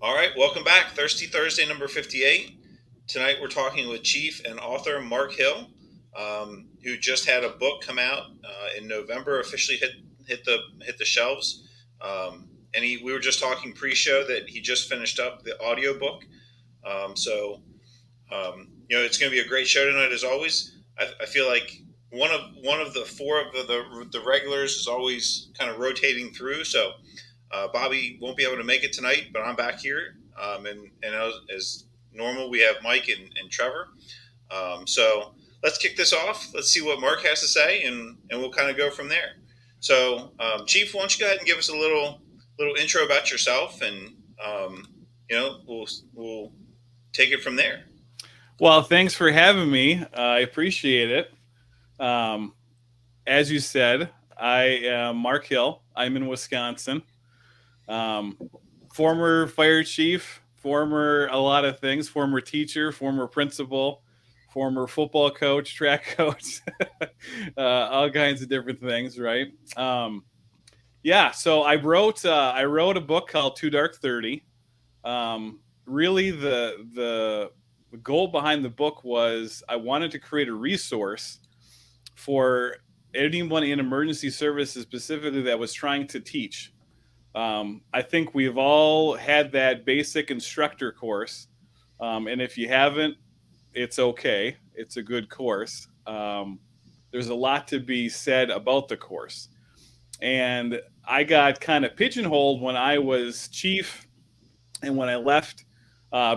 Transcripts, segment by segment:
All right, welcome back. Thirsty Thursday number 58. Tonight we're talking with Chief and author Marc Hill, who just had a book come out in November, officially hit the shelves. And we were just talking pre-show that he just finished up the audiobook. It's going to be a great show tonight as always. I feel like one of the four of the regulars is always kind of rotating through. So Bobby won't be able to make it tonight, but I'm back here. And as normal, we have Mike and Trevor. So let's kick this off. Let's see what Marc has to say, and we'll kind of go from there. So, Chief, why don't you go ahead and give us a little intro about yourself, and we'll take it from there. Well, thanks for having me. I appreciate it. As you said, I am Marc Hill. I'm in Wisconsin. Former fire chief, former a lot of things, former teacher, former principal, former football coach, track coach, all kinds of different things, right? Yeah, so I wrote a book called Too Dark 30. Really, the goal behind the book was I wanted to create a resource for anyone in emergency services specifically that was trying to teach. I think we've all had that basic instructor course, and if you haven't, it's okay. It's a good course. There's a lot to be said about the course, and I got kind of pigeonholed when I was chief, and when I left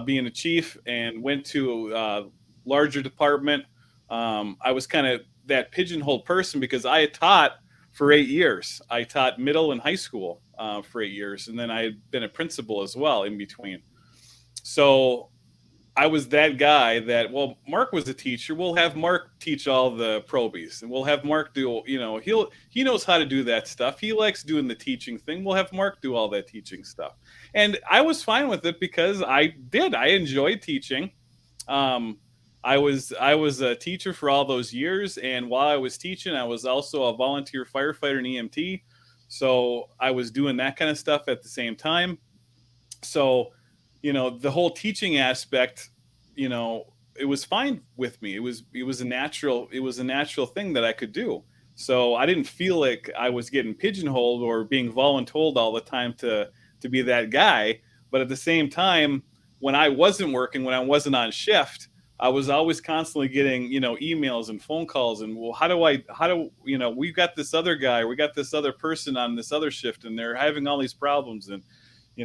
being a chief and went to a larger department, I was kind of that pigeonholed person because I had taught for 8 years. I taught middle and high school for 8 years, and then I had been a principal as well in between. So I was that guy that, well, Marc was a teacher. We'll have Marc teach all the probies, and we'll have Marc do, he knows how to do that stuff. He likes doing the teaching thing. We'll have Marc do all that teaching stuff. And I was fine with it because I enjoyed teaching. I was a teacher for all those years, and while I was teaching, I was also a volunteer firefighter and EMT. So I was doing that kind of stuff at the same time. So, the whole teaching aspect, it was fine with me. It was a natural thing that I could do. So I didn't feel like I was getting pigeonholed or being voluntold all the time to be that guy. But at the same time, when I wasn't working, when I wasn't on shift, I was always constantly getting, emails and phone calls and, well, we've got this other guy, we got this other person on this other shift and they're having all these problems and,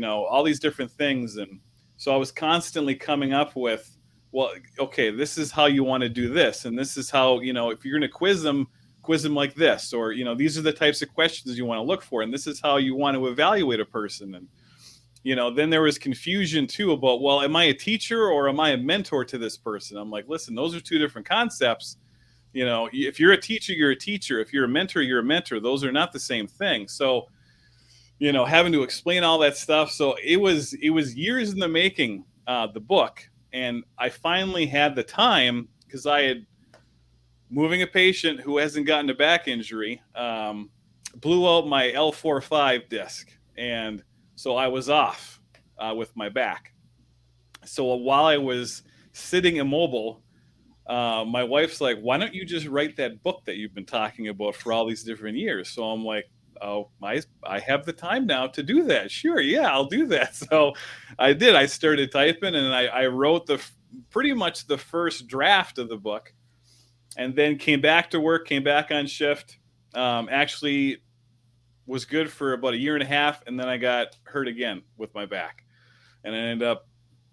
all these different things. And so I was constantly coming up with, well, okay, this is how you want to do this. And this is how, if you're going to quiz them like this, or, these are the types of questions you want to look for. And this is how you want to evaluate a person. And, then there was confusion too about, well, am I a teacher or am I a mentor to this person? I'm like, listen, those are two different concepts. If you're a teacher, you're a teacher. If you're a mentor, you're a mentor. Those are not the same thing. So, having to explain all that stuff. So it was years in the making, the book. And I finally had the time because I had moving a patient who hasn't gotten a back injury, blew out my L4-5 disc. And so I was off with my back. So while I was sitting immobile, my wife's like, why don't you just write that book that you've been talking about for all these different years? So I'm like, oh, I have the time now to do that. Sure, yeah, I'll do that. So I did. I started typing and I wrote pretty much the first draft of the book, and then came back to work, came back on shift. Actually was good for about a year and a half, and then I got hurt again with my back, and I ended up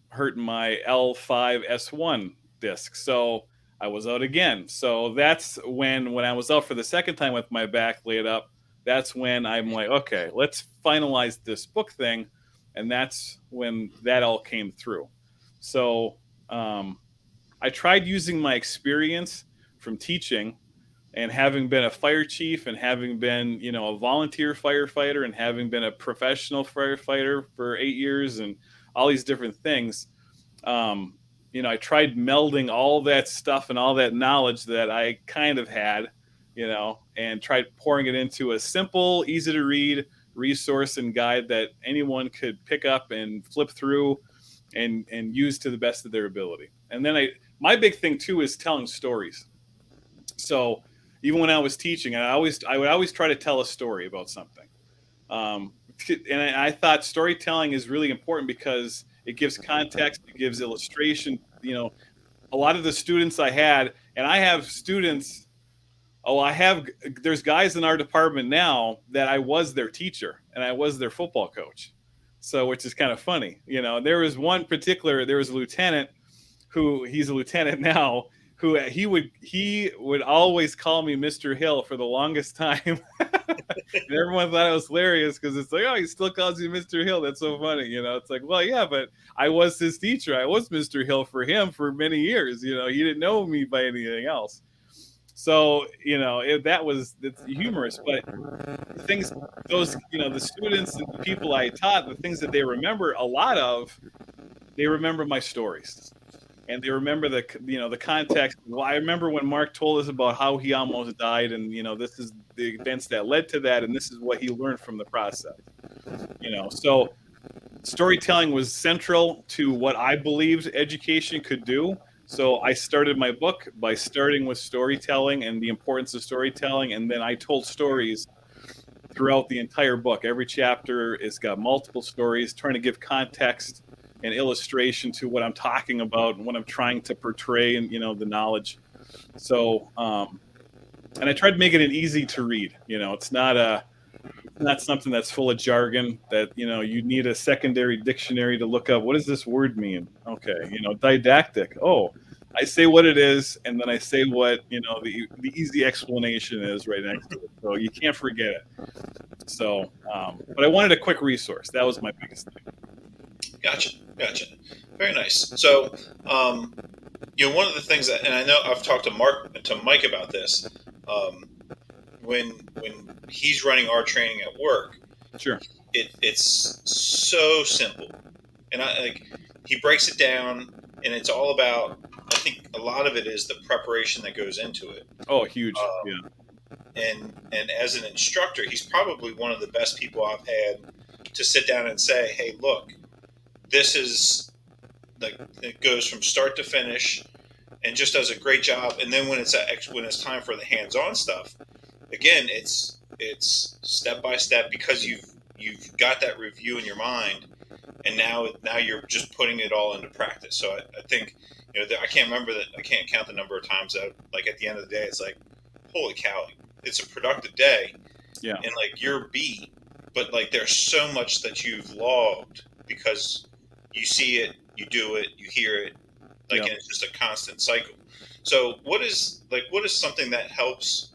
hurting my L5S1 disc. So I was out again. So that's when I was out for the second time with my back laid up. That's when I'm like, okay, let's finalize this book thing, and that's when that all came through. So I tried using my experience from teaching and having been a fire chief and having been, a volunteer firefighter and having been a professional firefighter for 8 years and all these different things. I tried melding all that stuff and all that knowledge that I kind of had, and tried pouring it into a simple, easy to read, resource and guide that anyone could pick up and flip through and use to the best of their ability. And then my big thing too is telling stories. So even when I was teaching, I would always try to tell a story about something. Um, and I thought storytelling is really important because it gives context, it gives illustration. A lot of the students I had, and I have students. Oh, there's guys in our department now that I was their teacher and I was their football coach. So, which is kind of funny. There was there was a lieutenant who he's a lieutenant now, who he would always call me Mr. Hill for the longest time. And everyone thought it was hilarious because it's like, oh, he still calls you Mr. Hill. That's so funny. It's like, well, yeah, but I was his teacher. I was Mr. Hill for him for many years. He didn't know me by anything else. So, it's humorous, but the students and the people I taught, the things that they remember they remember my stories. And they remember the context. Well, I remember when Mark told us about how he almost died, and this is the events that led to that, and this is what he learned from the process. So storytelling was central to what I believed education could do. So I started my book by starting with storytelling and the importance of storytelling, and then I told stories throughout the entire book. Every chapter has got multiple stories, trying to give context and illustration to what I'm talking about and what I'm trying to portray, and the knowledge. So, and I tried to make it an easy to read. It's not something that's full of jargon that you need a secondary dictionary to look up. What does this word mean? Okay, didactic. Oh, I say what it is, and then I say what the easy explanation is right next to it, so you can't forget it. So, but I wanted a quick resource. That was my biggest thing. Gotcha. Very nice. So, one of the things that, and I know I've talked to Mike about this, when he's running our training at work, sure, it's so simple, and he breaks it down, and it's all about. I think a lot of it is the preparation that goes into it. Oh, huge, yeah. And as an instructor, he's probably one of the best people I've had to sit down and say, "Hey, look, this is it goes from start to finish, and just does a great job." And then when it's time for the hands-on stuff, again, it's step by step, because you've got that review in your mind, and now you're just putting it all into practice. So I think I can't count the number of times that at the end of the day, it's like, holy cow, it's a productive day, yeah, and you're beat, but there's so much that you've logged because you see it, you do it, you hear it, and it's just a constant cycle. So what is something that helps?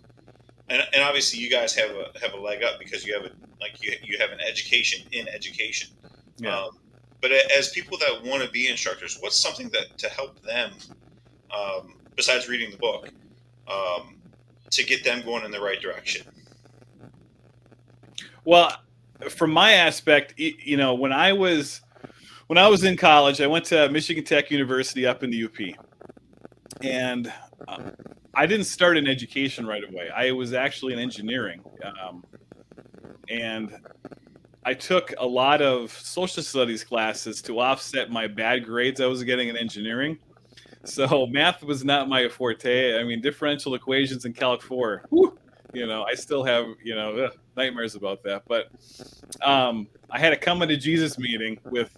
And obviously you guys have a leg up because you have you have an education in education. Yeah. But as people that want to be instructors, what's something that to help them, besides reading the book, to get them going in the right direction? Well, from my aspect, when I was in college, I went to Michigan Tech University up in the UP, and I didn't start in education right away. I was actually in engineering, and I took a lot of social studies classes to offset my bad grades I was getting in engineering. So math was not my forte. I mean, differential equations in Calc 4, whew, I still have, nightmares about that. But I had a coming to Jesus meeting with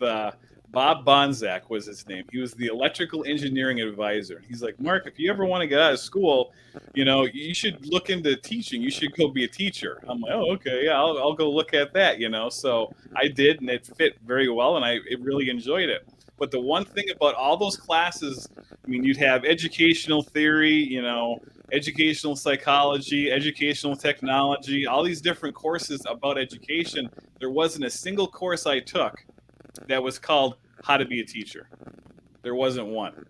Bob Bonzak was his name. He was the electrical engineering advisor. He's like, Mark, if you ever want to get out of school, you should look into teaching. You should go be a teacher. I'm like, oh, okay, yeah, I'll go look at that, So I did, and it fit very well, and I really enjoyed it. But the one thing about all those classes, I mean, you'd have educational theory, educational psychology, educational technology, all these different courses about education. There wasn't a single course I took that was called How to Be a Teacher. There wasn't one.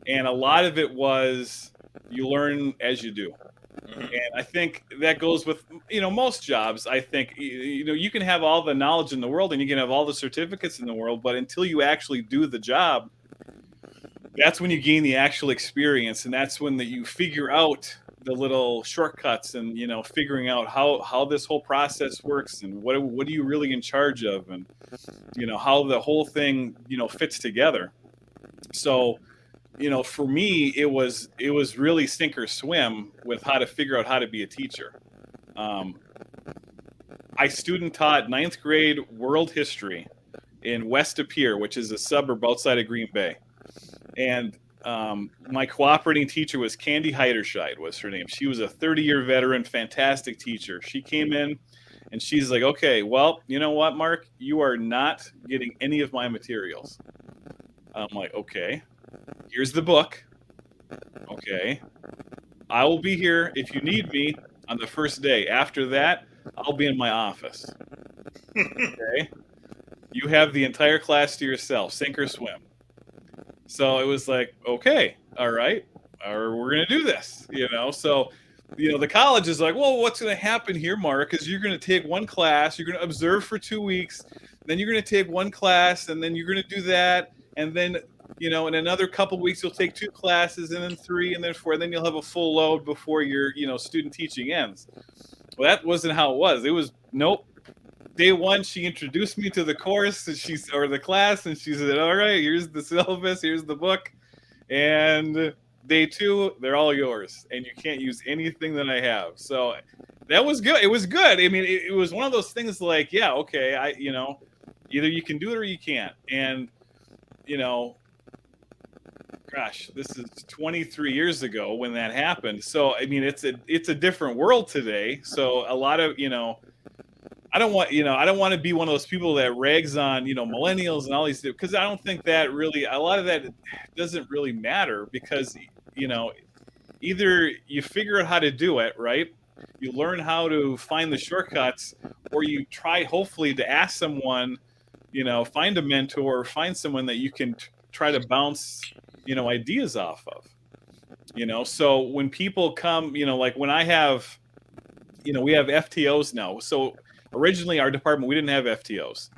And a lot of it was you learn as you do. And I think that goes with, most jobs. I think, you can have all the knowledge in the world and you can have all the certificates in the world, but until you actually do the job, that's when you gain the actual experience. And that's when you figure out the little shortcuts and figuring out how this whole process works and what are you really in charge of, and how the whole thing fits together. So for me it was really sink or swim with how to figure out how to be a teacher. um, I student taught ninth grade world history in West Appear, which is a suburb outside of Green Bay. And my cooperating teacher was Candy Heiderscheid, was her name. She was a 30-year veteran, fantastic teacher. She came in and she's like, okay, well, you know what, Mark? You are not getting any of my materials. I'm like, okay, here's the book. Okay, I will be here if you need me on the first day. After that, I'll be in my office. Okay, you have the entire class to yourself, sink or swim. So it was like, okay, all right, or we're gonna do this, So, the college is like, well, what's gonna happen here, Mark? Is you're gonna take one class, you're gonna observe for 2 weeks, then you're gonna take one class, and then you're gonna do that, and then in another couple weeks you'll take two classes, and then three, and then four, and then you'll have a full load before your student teaching ends. Well, that wasn't how it was. It was nope. Day one, she introduced me to the course, or the class, and she said, "All right, here's the syllabus, here's the book." And day two, they're all yours, and you can't use anything that I have. So that was good. It was good. I mean, it was one of those things like, yeah, okay, either you can do it or you can't. And gosh, this is 23 years ago when that happened. So I mean, it's a different world today. So a lot of I don't want to be one of those people that rags on millennials and all these, because I don't think that really, a lot of that doesn't really matter, because either you figure out how to do it right, you learn how to find the shortcuts, or you try hopefully to ask someone, find a mentor, find someone that you can try to bounce ideas off of. So when people come, like when I have, we have FTOs now. So originally our department, we didn't have FTOs.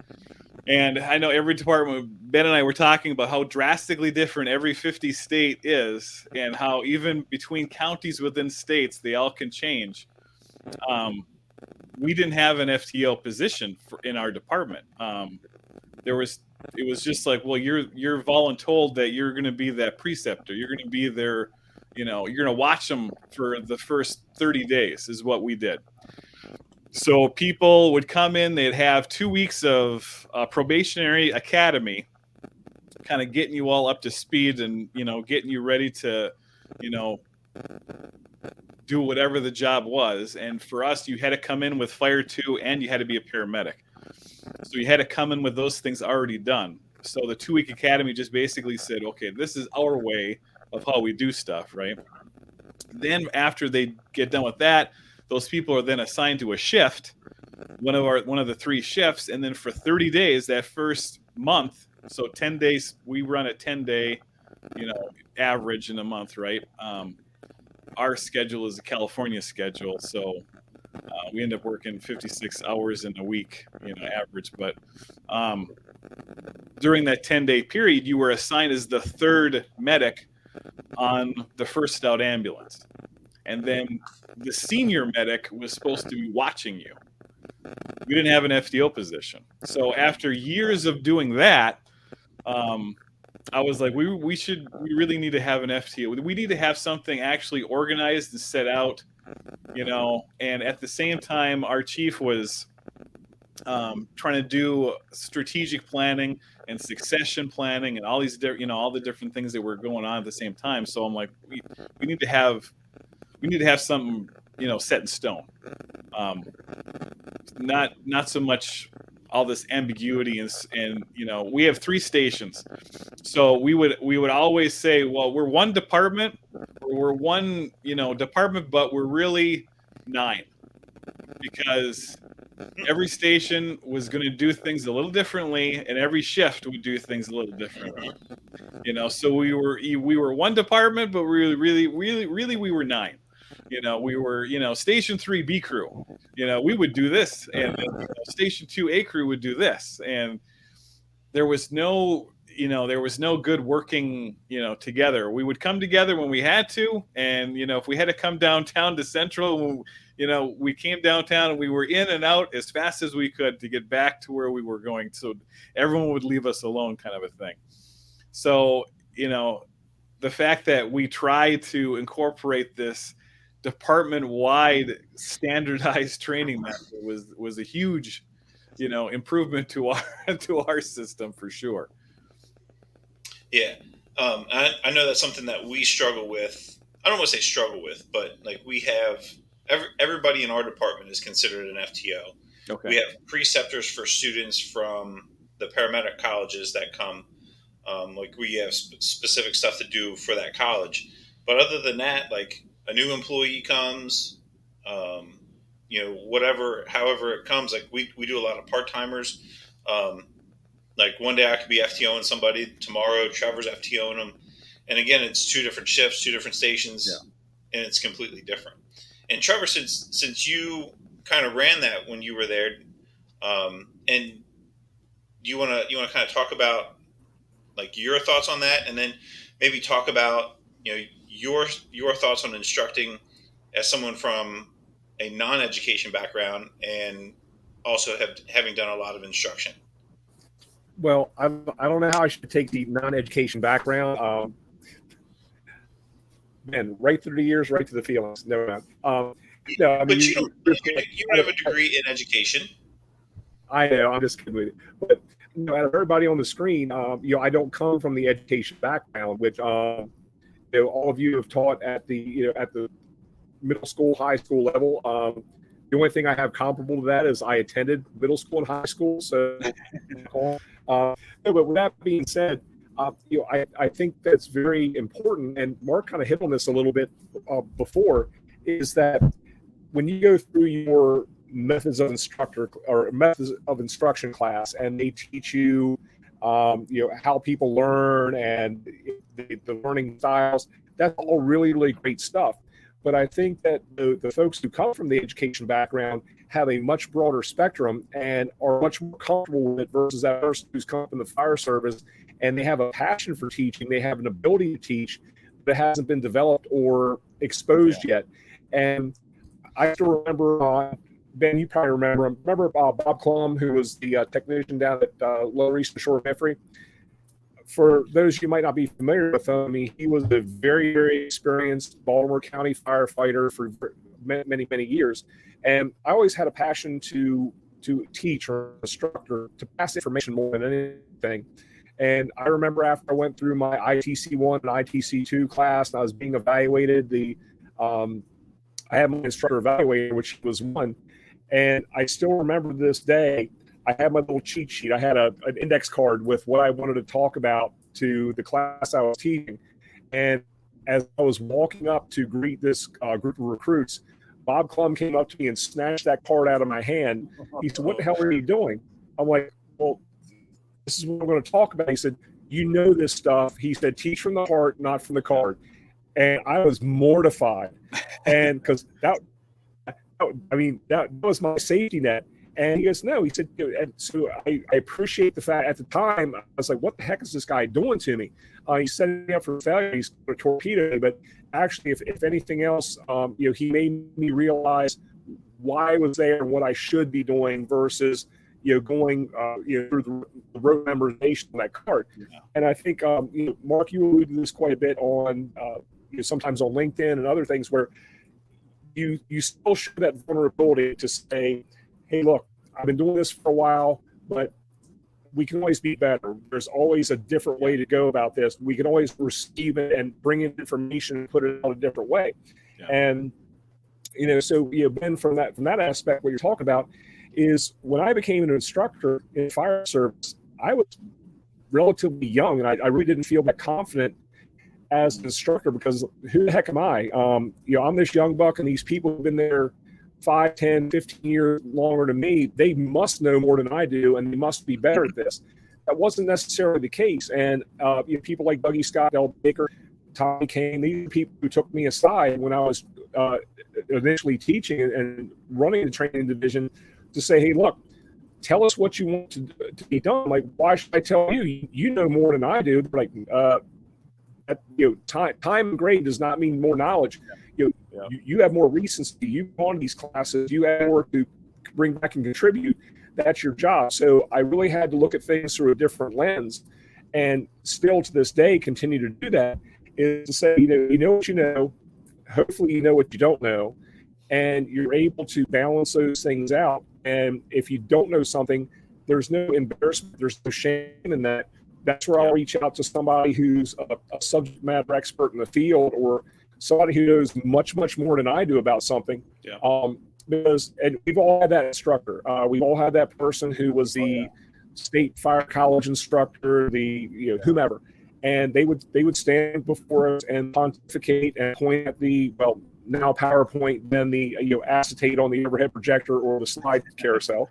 And I know every department, Ben and I were talking about how drastically different every 50 state is, and how even between counties within states, they all can change. We didn't have an FTO position in our department. It was just like, well, you're voluntold that you're going to be that preceptor. You're going to be their, you're going to watch them for the first 30 days is what we did. So people would come in, they'd have 2 weeks of probationary academy, kind of getting you all up to speed and, getting you ready to, do whatever the job was. And for us, you had to come in with Fire 2 and you had to be a paramedic. So you had to come in with those things already done. So the 2-week academy just basically said, okay, this is our way of how we do stuff, right? Then after they get done with that, those people are then assigned to a shift, one of the 3 shifts, and then for 30 days, that first month, so 10 days, we run a 10-day, average in a month, right? Our schedule is a California schedule, so we end up working 56 hours in a week, average. But during that 10-day period, you were assigned as the 3rd medic on the first out ambulance. And then the senior medic was supposed to be watching you. We didn't have an FTO position. So after years of doing that, I was like, we really need to have an FTO. We need to have something actually organized and set out, and at the same time, our chief was trying to do strategic planning and succession planning and all these, all the different things that were going on at the same time. So I'm like, we need to have something, set in stone. Not so much all this ambiguity and we have 3 stations. So we would always say, well, we're one department, or we're one, department, but we're really 9, because every station was going to do things a little differently, and every shift would do things a little differently. So we were one department, but really we were 9. We were, Station 3 B crew. We would do this, and then, Station 2 A crew would do this, and there was no, there was no good working, together. We would come together when we had to. And, if we had to come downtown to Central, we came downtown and we were in and out as fast as we could to get back to where we were going. So everyone would leave us alone, kind of a thing. So, the fact that we try to incorporate this department-wide standardized training method was a huge, improvement to our system for sure. Yeah. I know that's something that we struggle with. I don't want to say struggle with, but like we have everybody in our department is considered an FTO. Okay. We have preceptors for students from the paramedic colleges that come. Like we have specific stuff to do for that college. But other than that, like a new employee comes, however it comes, like we do a lot of part-timers. Like one day I could be FTOing somebody, tomorrow Trevor's FTOing them. And again, it's two different shifts, two different stations, and it's completely different. And Trevor, since you kind of ran that when you were there, and you want to kind of talk about like your thoughts on that, and then maybe talk about your thoughts on instructing as someone from a non-education background and also having done a lot of instruction. Well, I don't know how I should take the non-education background. Man, right through the years, right to the feelings. No, I mean, but you have a degree in education. I know. I'm just kidding with it. But out of everybody on the screen, I don't come from the education background, which all of you have taught at the at the middle school, high school level. The only thing I have comparable to that is I attended middle school and high school. So, but with that being said, I think that's very important. And Mark kind of hit on this a little bit before, is that when you go through your methods of instruction class, and they teach you, how people learn and the learning styles, that's all really, really great stuff. But I think that the folks who come from the education background have a much broader spectrum and are much more comfortable with it versus that person who's come from the fire service and they have a passion for teaching, they have an ability to teach, but it hasn't been developed or exposed yet. And I still remember, Ben, you probably remember Bob Klum, who was the technician down at Lower Eastern Shore of Memphrey. For those who might not be familiar with him, he was a very, very experienced Baltimore County firefighter for many, many years. And I always had a passion to teach or instructor, to pass information more than anything. And I remember after I went through my ITC1 and ITC2 class, and I was being evaluated, I had my instructor evaluator, which was one. And I still remember this day, I had my little cheat sheet. I had an index card with what I wanted to talk about to the class I was teaching. And as I was walking up to greet this group of recruits, Bob Klum came up to me and snatched that card out of my hand. He said, "What the hell are you doing?" I'm like, "Well, this is what I'm going to talk about." He said, "You know this stuff." He said, "Teach from the heart, not from the card." And I was mortified. And because that was my safety net. And he goes, "No," he said, and so I appreciate the fact at the time, I was like, what the heck is this guy doing to me? He's setting me up for failure. He's going to torpedo me. But actually, if anything else, he made me realize why I was there and what I should be doing versus, going, through the rote memorization of that card. Yeah. And I think, Mark, you alluded to this quite a bit on, sometimes on LinkedIn and other things where you still show that vulnerability to say, hey, look, I've been doing this for a while, but we can always be better. There's always a different way to go about this. We can always receive it and bring in information and put it out a different way. Yeah. And, so, Ben, from that aspect, what you're talking about is when I became an instructor in fire service, I was relatively young, and I really didn't feel that confident as an instructor because who the heck am I? I'm this young buck, and these people have been there 5, 10, 15 years longer than me. They must know more than I do, and they must be better at this. That wasn't necessarily the case. And people like Dougie Scott, Del Baker, Tommy Kane, these are people who took me aside when I was initially teaching and running the training division to say, hey, look, tell us what you want to be done. I'm like, why should I tell you? You know more than I do. They're like, time and grade does not mean more knowledge. You have more recency. You've gone to these classes. You have more to bring back and contribute. That's your job. So I really had to look at things through a different lens, and still to this day continue to do that. Is to say, you know what you know. Hopefully, you know what you don't know, and you're able to balance those things out. And if you don't know something, there's no embarrassment. There's no shame in that. That's where I'll reach out to somebody who's a subject matter expert in the field, or somebody who knows much, much more than I do about something. And we've all had that instructor. We've all had that person who was the state fire college instructor, whomever, and they would stand before us and pontificate and point at the now PowerPoint, then the acetate on the overhead projector or the slide carousel.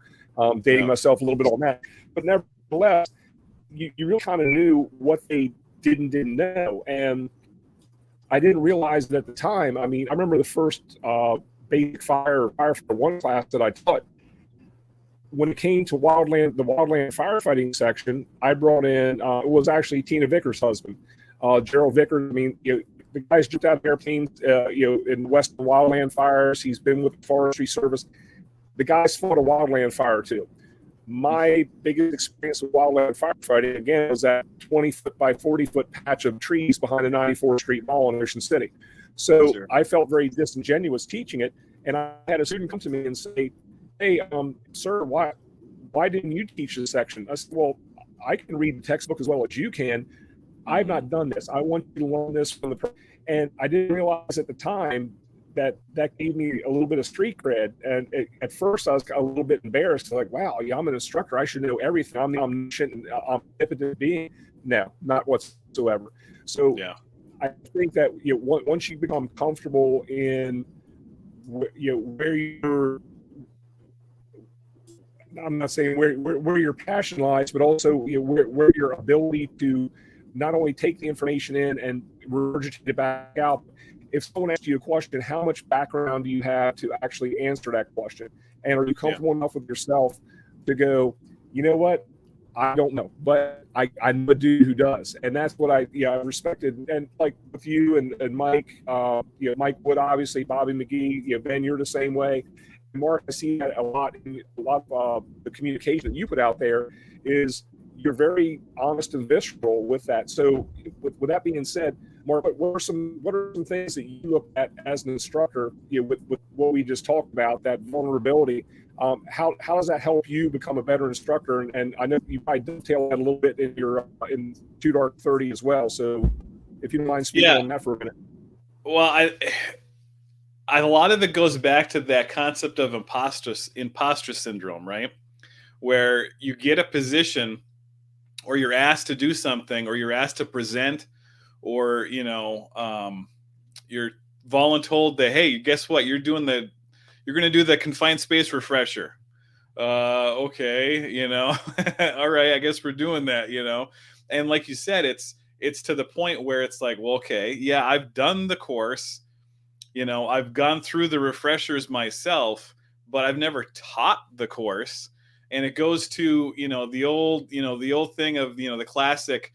Dating myself a little bit on that, but nevertheless, you really kind of knew what they didn't know, and I didn't realize it at the time. I mean, I remember the first basic fire for one class that I taught. When it came to the wildland firefighting section, I brought in it was actually Tina Vickers' husband, Gerald Vickers. I mean, the guy's jumped out of airplanes, in western wildland fires. He's been with the Forestry Service. The guy's fought a wildland fire too. My biggest experience with wildland firefighting, again, was that 20-foot by 40-foot patch of trees behind the 94th Street Mall in Ocean City. So I felt very disingenuous teaching it, and I had a student come to me and say, "Hey, sir, why didn't you teach this section?" I said, "Well, I can read the textbook as well as you can. I've not done this. I want you to learn this from the." And I didn't realize at the time that gave me a little bit of street cred. And at first I was a little bit embarrassed. Like, wow, I'm an instructor. I should know everything. I'm the omniscient, omnipotent being. No, not whatsoever. So I think that once you become comfortable in where you're, I'm not saying where your passion lies, but also where your ability to not only take the information in and regurgitate it back out. If someone asks you a question, how much background do you have to actually answer that question? And are you comfortable enough with yourself to go, you know what? I don't know, but I know a dude who does. And that's what I respected. And like with you and Mike, Mike Wood, obviously, Bobby McGee, Ben, you're the same way. Mark, I see that a lot of the communication that you put out there is you're very honest and visceral with that. So with that being said, Mark, what are some things that you look at as an instructor, with what we just talked about, that vulnerability? How does that help you become a better instructor? And I know you might dovetail that a little bit in your in Too Dark 30 as well. So if you don't mind speaking on that for a minute. Well, a lot of it goes back to that concept of imposter syndrome, right? Where you get a position, or you're asked to do something, or you're asked to present, or you're voluntold that, hey, guess what? You're going to do the confined space refresher. Okay, all right, I guess we're doing that, And like you said, it's to the point where it's like, well, okay, yeah, I've done the course, I've gone through the refreshers myself, but I've never taught the course. And it goes to, the old thing of, the classic,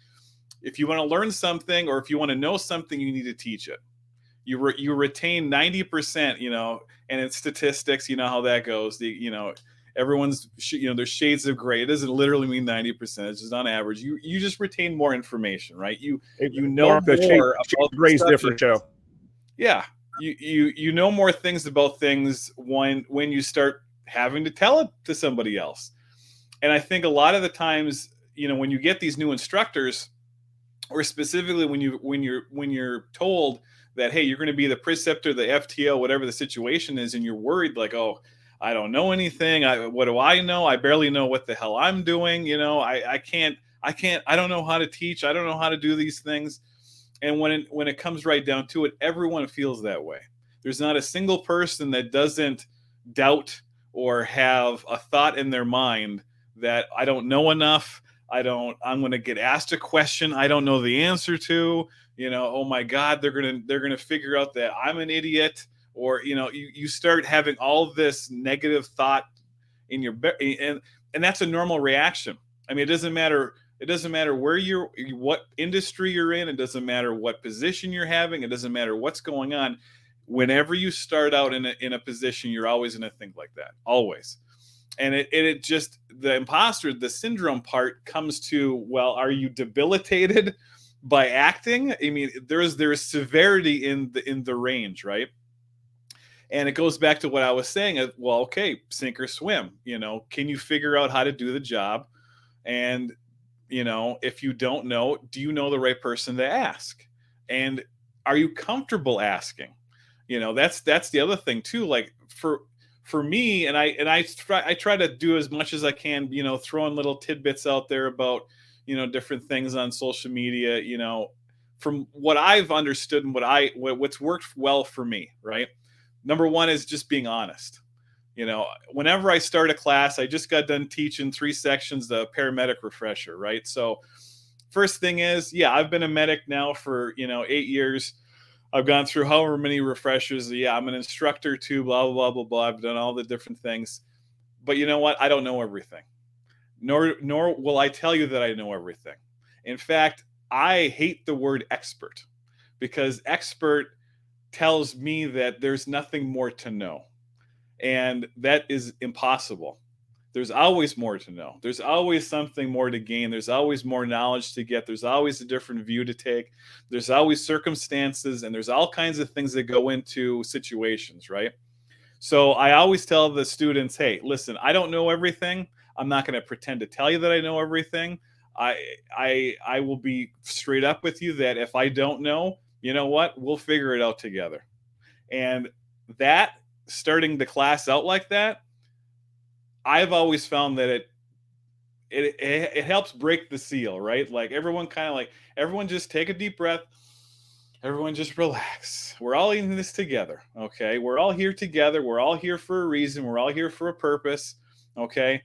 if you want to learn something, or if you want to know something, you need to teach it. You retain 90%, and it's statistics, how that goes. Everyone's, there's shades of gray. It doesn't literally mean 90%. It's just on average. You just retain more information, right? You know Mark, more about gray's different, Joe. Yeah. You know more things about things when you start having to tell it to somebody else. And I think a lot of the times, when you get these new instructors, or specifically when you're told that, hey, you're going to be the preceptor, the FTO, whatever the situation is, and you're worried like, oh, I don't know anything. What do I know? I barely know what the hell I'm doing. I don't know how to teach. I don't know how to do these things. And when it comes right down to it, everyone feels that way. There's not a single person that doesn't doubt or have a thought in their mind that I don't know enough. I'm going to get asked a question I don't know the answer to, oh my God, they're going to figure out that I'm an idiot, or, you start having all this negative thought in your, and and that's a normal reaction. I mean, it doesn't matter. It doesn't matter what industry you're in. It doesn't matter what position you're having. It doesn't matter what's going on. Whenever you start out in a position, you're always going to think like that, always. And it just, the imposter, the syndrome part comes to, well, are you debilitated by acting? I mean, there's severity in the range, right? And it goes back to what I was saying. Well, okay, sink or swim. Can you figure out how to do the job? And if you don't know, do you know the right person to ask? And are you comfortable asking? That's the other thing too. Like for me, and I try to do as much as I can. Throwing little tidbits out there about different things on social media. From what I've understood and what's worked well for me, right? Number one is just being honest. Whenever I start a class, I just got done teaching 3 sections, the paramedic refresher, right? So first thing is, yeah, I've been a medic now for, 8 years. I've gone through however many refreshers. Yeah, I'm an instructor too, blah, blah, blah, blah, blah. I've done all the different things. But you know what? I don't know everything. Nor will I tell you that I know everything. In fact, I hate the word expert, because expert tells me that there's nothing more to know. And that is impossible. There's always more to know. There's always something more to gain. There's always more knowledge to get. There's always a different view to take. There's always circumstances, and there's all kinds of things that go into situations, right? So I always tell the students, hey, listen, I don't know everything. I'm not going to pretend to tell you that I know everything. I will be straight up with you that if I don't know, you know what? We'll figure it out together. And that, starting the class out like that, I've always found that it helps break the seal, right? Like everyone just take a deep breath. Everyone just relax. We're all in this together, okay? We're all here together. We're all here for a reason. We're all here for a purpose, okay?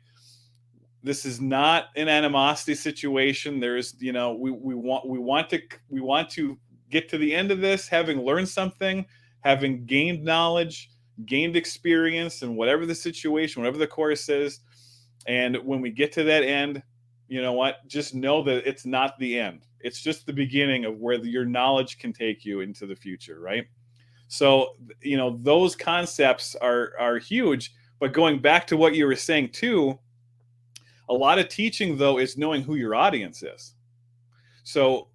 This is not an animosity situation. There's, we want to get to the end of this having learned something, having gained knowledge, gained experience, and whatever the situation, whatever the course is. And when we get to that end, you know what? Just know that it's not the end. It's just the beginning of where your knowledge can take you into the future, right? So, those concepts are huge. But going back to what you were saying too, a lot of teaching though is knowing who your audience is. So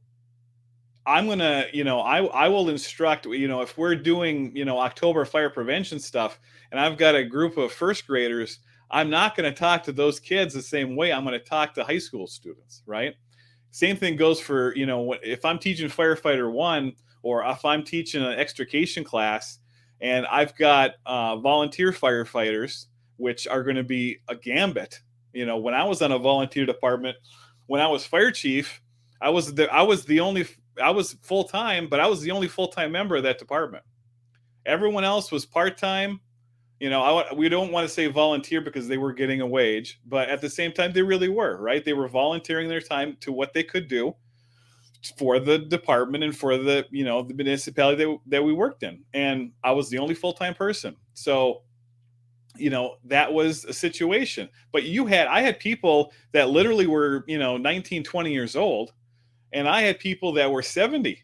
I'm going to, I will instruct, if we're doing, October fire prevention stuff, and I've got a group of first graders, I'm not going to talk to those kids the same way I'm going to talk to high school students, right? Same thing goes for, if I'm teaching firefighter 1, or if I'm teaching an extrication class and I've got volunteer firefighters, which are going to be a gambit. When I was on a volunteer department, when I was fire chief, I was full-time, but I was the only full-time member of that department. Everyone else was part-time. We don't want to say volunteer because they were getting a wage, but at the same time, they really were, right? They were volunteering their time to what they could do for the department and for the municipality that we worked in. And I was the only full-time person. So, that was a situation. But I had people that literally were, 19, 20 years old. And I had people that were 70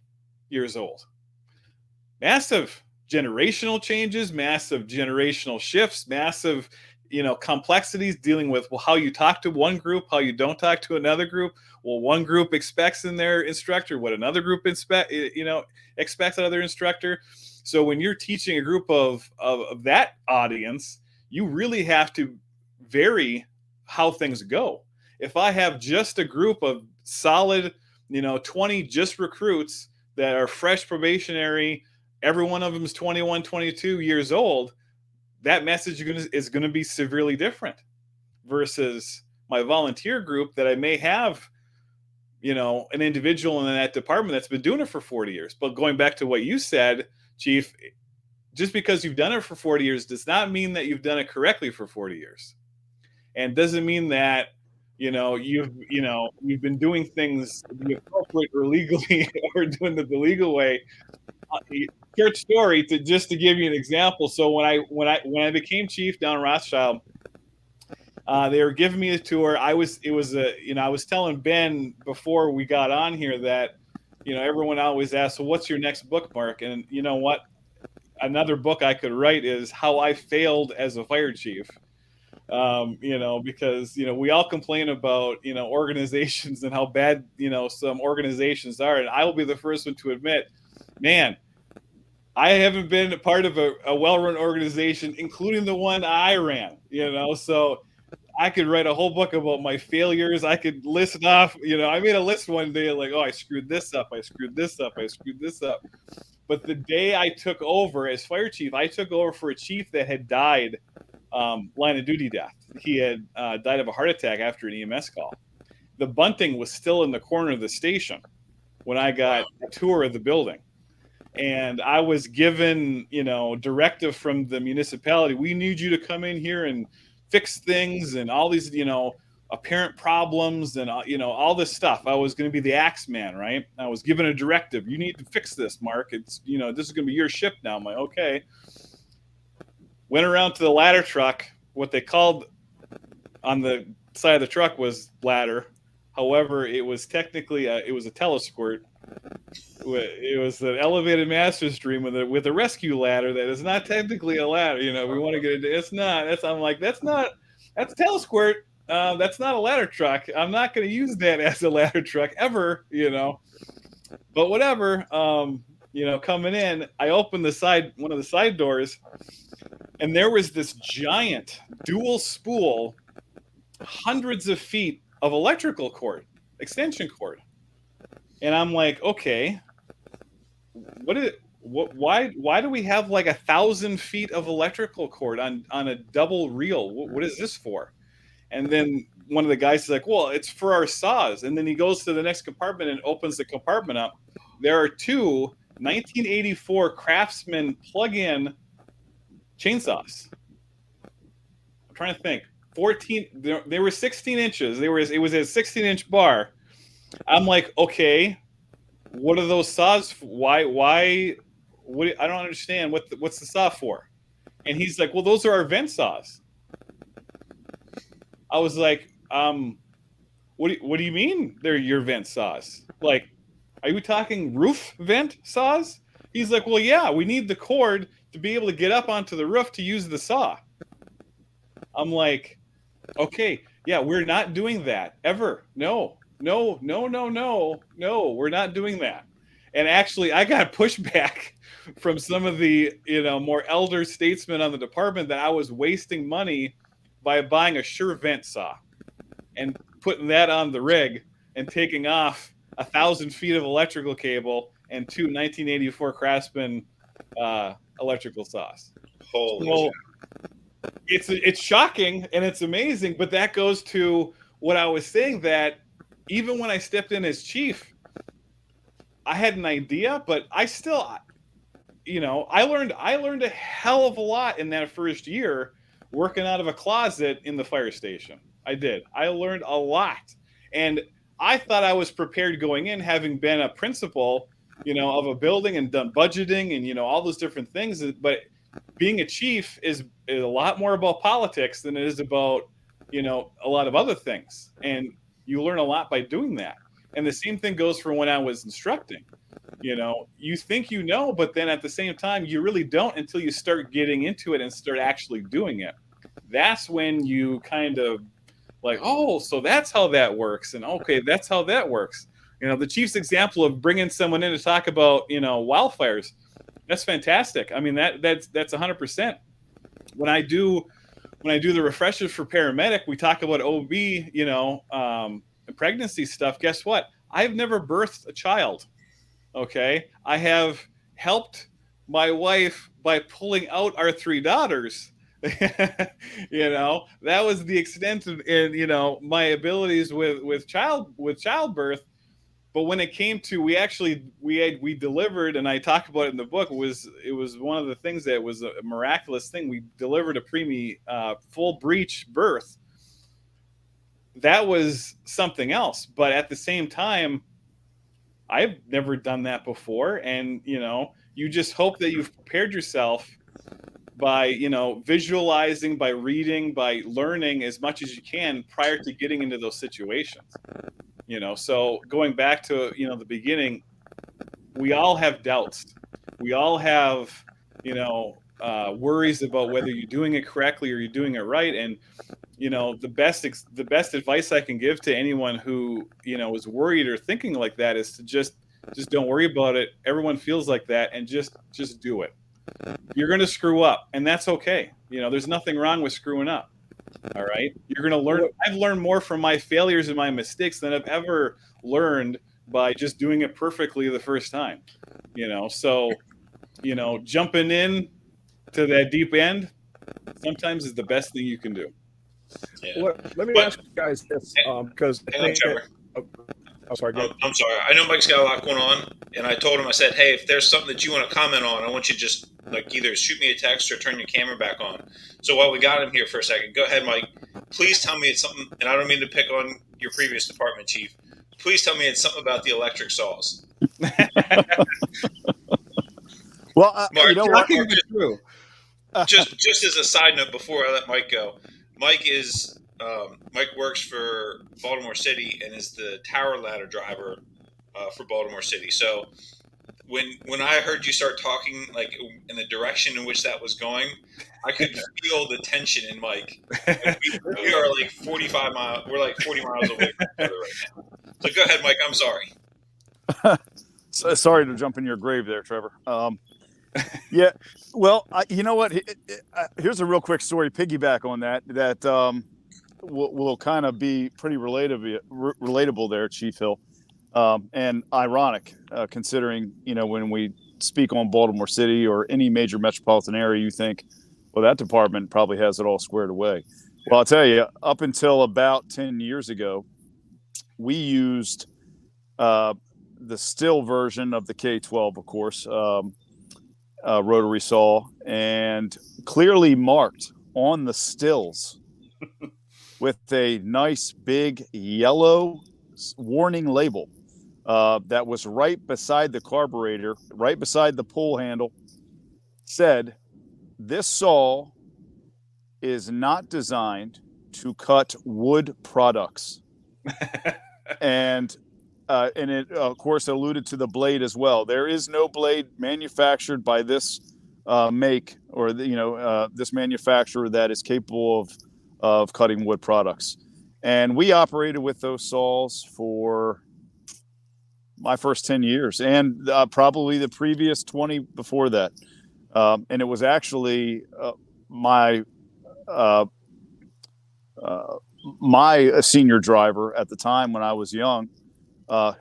years old. Massive generational changes, massive generational shifts, massive, complexities dealing with how you talk to one group, how you don't talk to another group. Well, one group expects in their instructor what another group expects another instructor. So when you're teaching a group of that audience, you really have to vary how things go. If I have just a group of solid 20 just recruits that are fresh probationary, every one of them is 21, 22 years old, that message is going to be severely different versus my volunteer group that I may have, an individual in that department that's been doing it for 40 years. But going back to what you said, Chief, just because you've done it for 40 years does not mean that you've done it correctly for 40 years. And doesn't mean that you've been doing things the appropriate or legally or doing it the legal way. Short story to give you an example. So when I became chief down in Rothschild, They were giving me a tour. I was telling Ben before we got on here that, everyone always asks, well, what's your next book, Mark? And you know what? Another book I could write is how I failed as a fire chief. Because, we all complain about, organizations and how bad, some organizations are. And I will be the first one to admit, man, I haven't been a part of a well-run organization, including the one I ran, so I could write a whole book about my failures. I could list off, I made a list one day like, oh, I screwed this up. I screwed this up. I screwed this up. But the day I took over as fire chief, I took over for a chief that had died line of duty death. He had died of a heart attack after an EMS call. The bunting was still in the corner of the station when I got a tour of the building. And I was given, directive from the municipality. We need you to come in here and fix things and all these, apparent problems and, all this stuff. I was going to be the axe man, right? I was given a directive. You need to fix this, Mark. It's, this is going to be your ship now. I'm like, okay. Went around to the ladder truck. What they called on the side of the truck was ladder. However, it was technically it was a telesquirt. It was an elevated master stream with a rescue ladder that is not technically a ladder. We want to get into it's not. I'm like, that's a telesquirt. That's not a ladder truck. I'm not going to use that as a ladder truck ever. But whatever. Coming in, I opened one of the side doors, and there was this giant dual spool, hundreds of feet of electrical cord, extension cord. And I'm like, okay, why do we have like 1,000 feet of electrical cord on a double reel? What is this for? And then one of the guys is like, well, it's for our saws. And then he goes to the next compartment and opens the compartment up. There are two 1984 Craftsman plug-in chainsaws. I'm trying to think. 14. They were 16 inches. It was a 16-inch bar. I'm like, okay, what are those saws? Why? What? I don't understand. What's the saw for? And he's like, well, those are our vent saws. I was like, what do you mean they're your vent saws? Like, are you talking roof vent saws? He's like, well, yeah, we need the cord to be able to get up onto the roof to use the saw. I'm like, okay, yeah, we're not doing that ever. No, we're not doing that. And actually, I got pushback from some of the, more elder statesmen on the department that I was wasting money by buying a Sure vent saw and putting that on the rig and taking off 1,000 feet of electrical cable and two 1984 Craftsman electrical saws. Holy shit. It's shocking and it's amazing, but that goes to what I was saying, that even when I stepped in as chief, I had an idea, but I still, I learned a hell of a lot in that first year working out of a closet in the fire station. I did. I learned a lot. And I thought I was prepared going in, having been a principal, of a building and done budgeting and, all those different things. But being a chief is a lot more about politics than it is about, a lot of other things. And you learn a lot by doing that. And the same thing goes for when I was instructing. You think but then at the same time, you really don't until you start getting into it and start actually doing it. That's when you kind of like, oh, so that's how that works. And okay, that's how that works. The chief's example of bringing someone in to talk about, wildfires, that's fantastic. I mean, that's 100%. When I do the refreshers for paramedic, we talk about OB, pregnancy stuff. Guess what? I've never birthed a child. Okay. I have helped my wife by pulling out our 3 daughters. That was the extent of, my abilities with childbirth. But when it came to, we delivered, and I talk about it in the book, it was one of the things that was a miraculous thing. We delivered a preemie full breech birth. That was something else. But at the same time, I've never done that before. And, you just hope that you've prepared yourself by visualizing, by reading, by learning as much as you can prior to getting into those situations. So going back to the beginning, we all have doubts. We all have worries about whether you're doing it correctly or you're doing it right. And the best advice I can give to anyone who is worried or thinking like that is to just don't worry about it. Everyone feels like that, and just do it. You're going to screw up, and that's okay. There's nothing wrong with screwing up. All right, you're going to learn. I've learned more from my failures and my mistakes than I've ever learned by just doing it perfectly the first time. So jumping in to that deep end sometimes is the best thing you can do. Yeah. Let me ask you guys this, because I'm sorry. I'm sorry. I know Mike's got a lot going on, and I told him, I said, hey, if there's something that you want to comment on, I want you to just either shoot me a text or turn your camera back on. So while we got him here for a second, go ahead, Mike. Please tell me it's something, and I don't mean to pick on your previous department chief. Please tell me it's something about the electric saws. Well, Mark, you know what? Just as a side note, before I let Mike go, Mike works for Baltimore City and is the tower ladder driver for Baltimore City. So when I heard you start talking in the direction in which that was going, I could feel the tension in Mike. We are 45 miles. We're 40 miles away from each other right now. So go ahead, Mike. I'm sorry. Sorry to jump in your grave there, Trevor. Yeah. Well, you know what? Here's a real quick story. Piggyback on that will kind of be pretty relatable there, Chief Hill, and ironic considering when we speak on Baltimore City or any major metropolitan area, you think, well, that department probably has it all squared away. Well, I'll tell you, up until about 10 years ago, we used the still version of the K12, of course, rotary saw, and clearly marked on the stills with a nice big yellow warning label that was right beside the carburetor, right beside the pull handle, said, "This saw is not designed to cut wood products." And it, of course, alluded to the blade as well. There is no blade manufactured by this make or this manufacturer that is capable of cutting wood products. And we operated with those saws for my first 10 years and probably the previous 20 before that. And it was actually my senior driver at the time when I was young,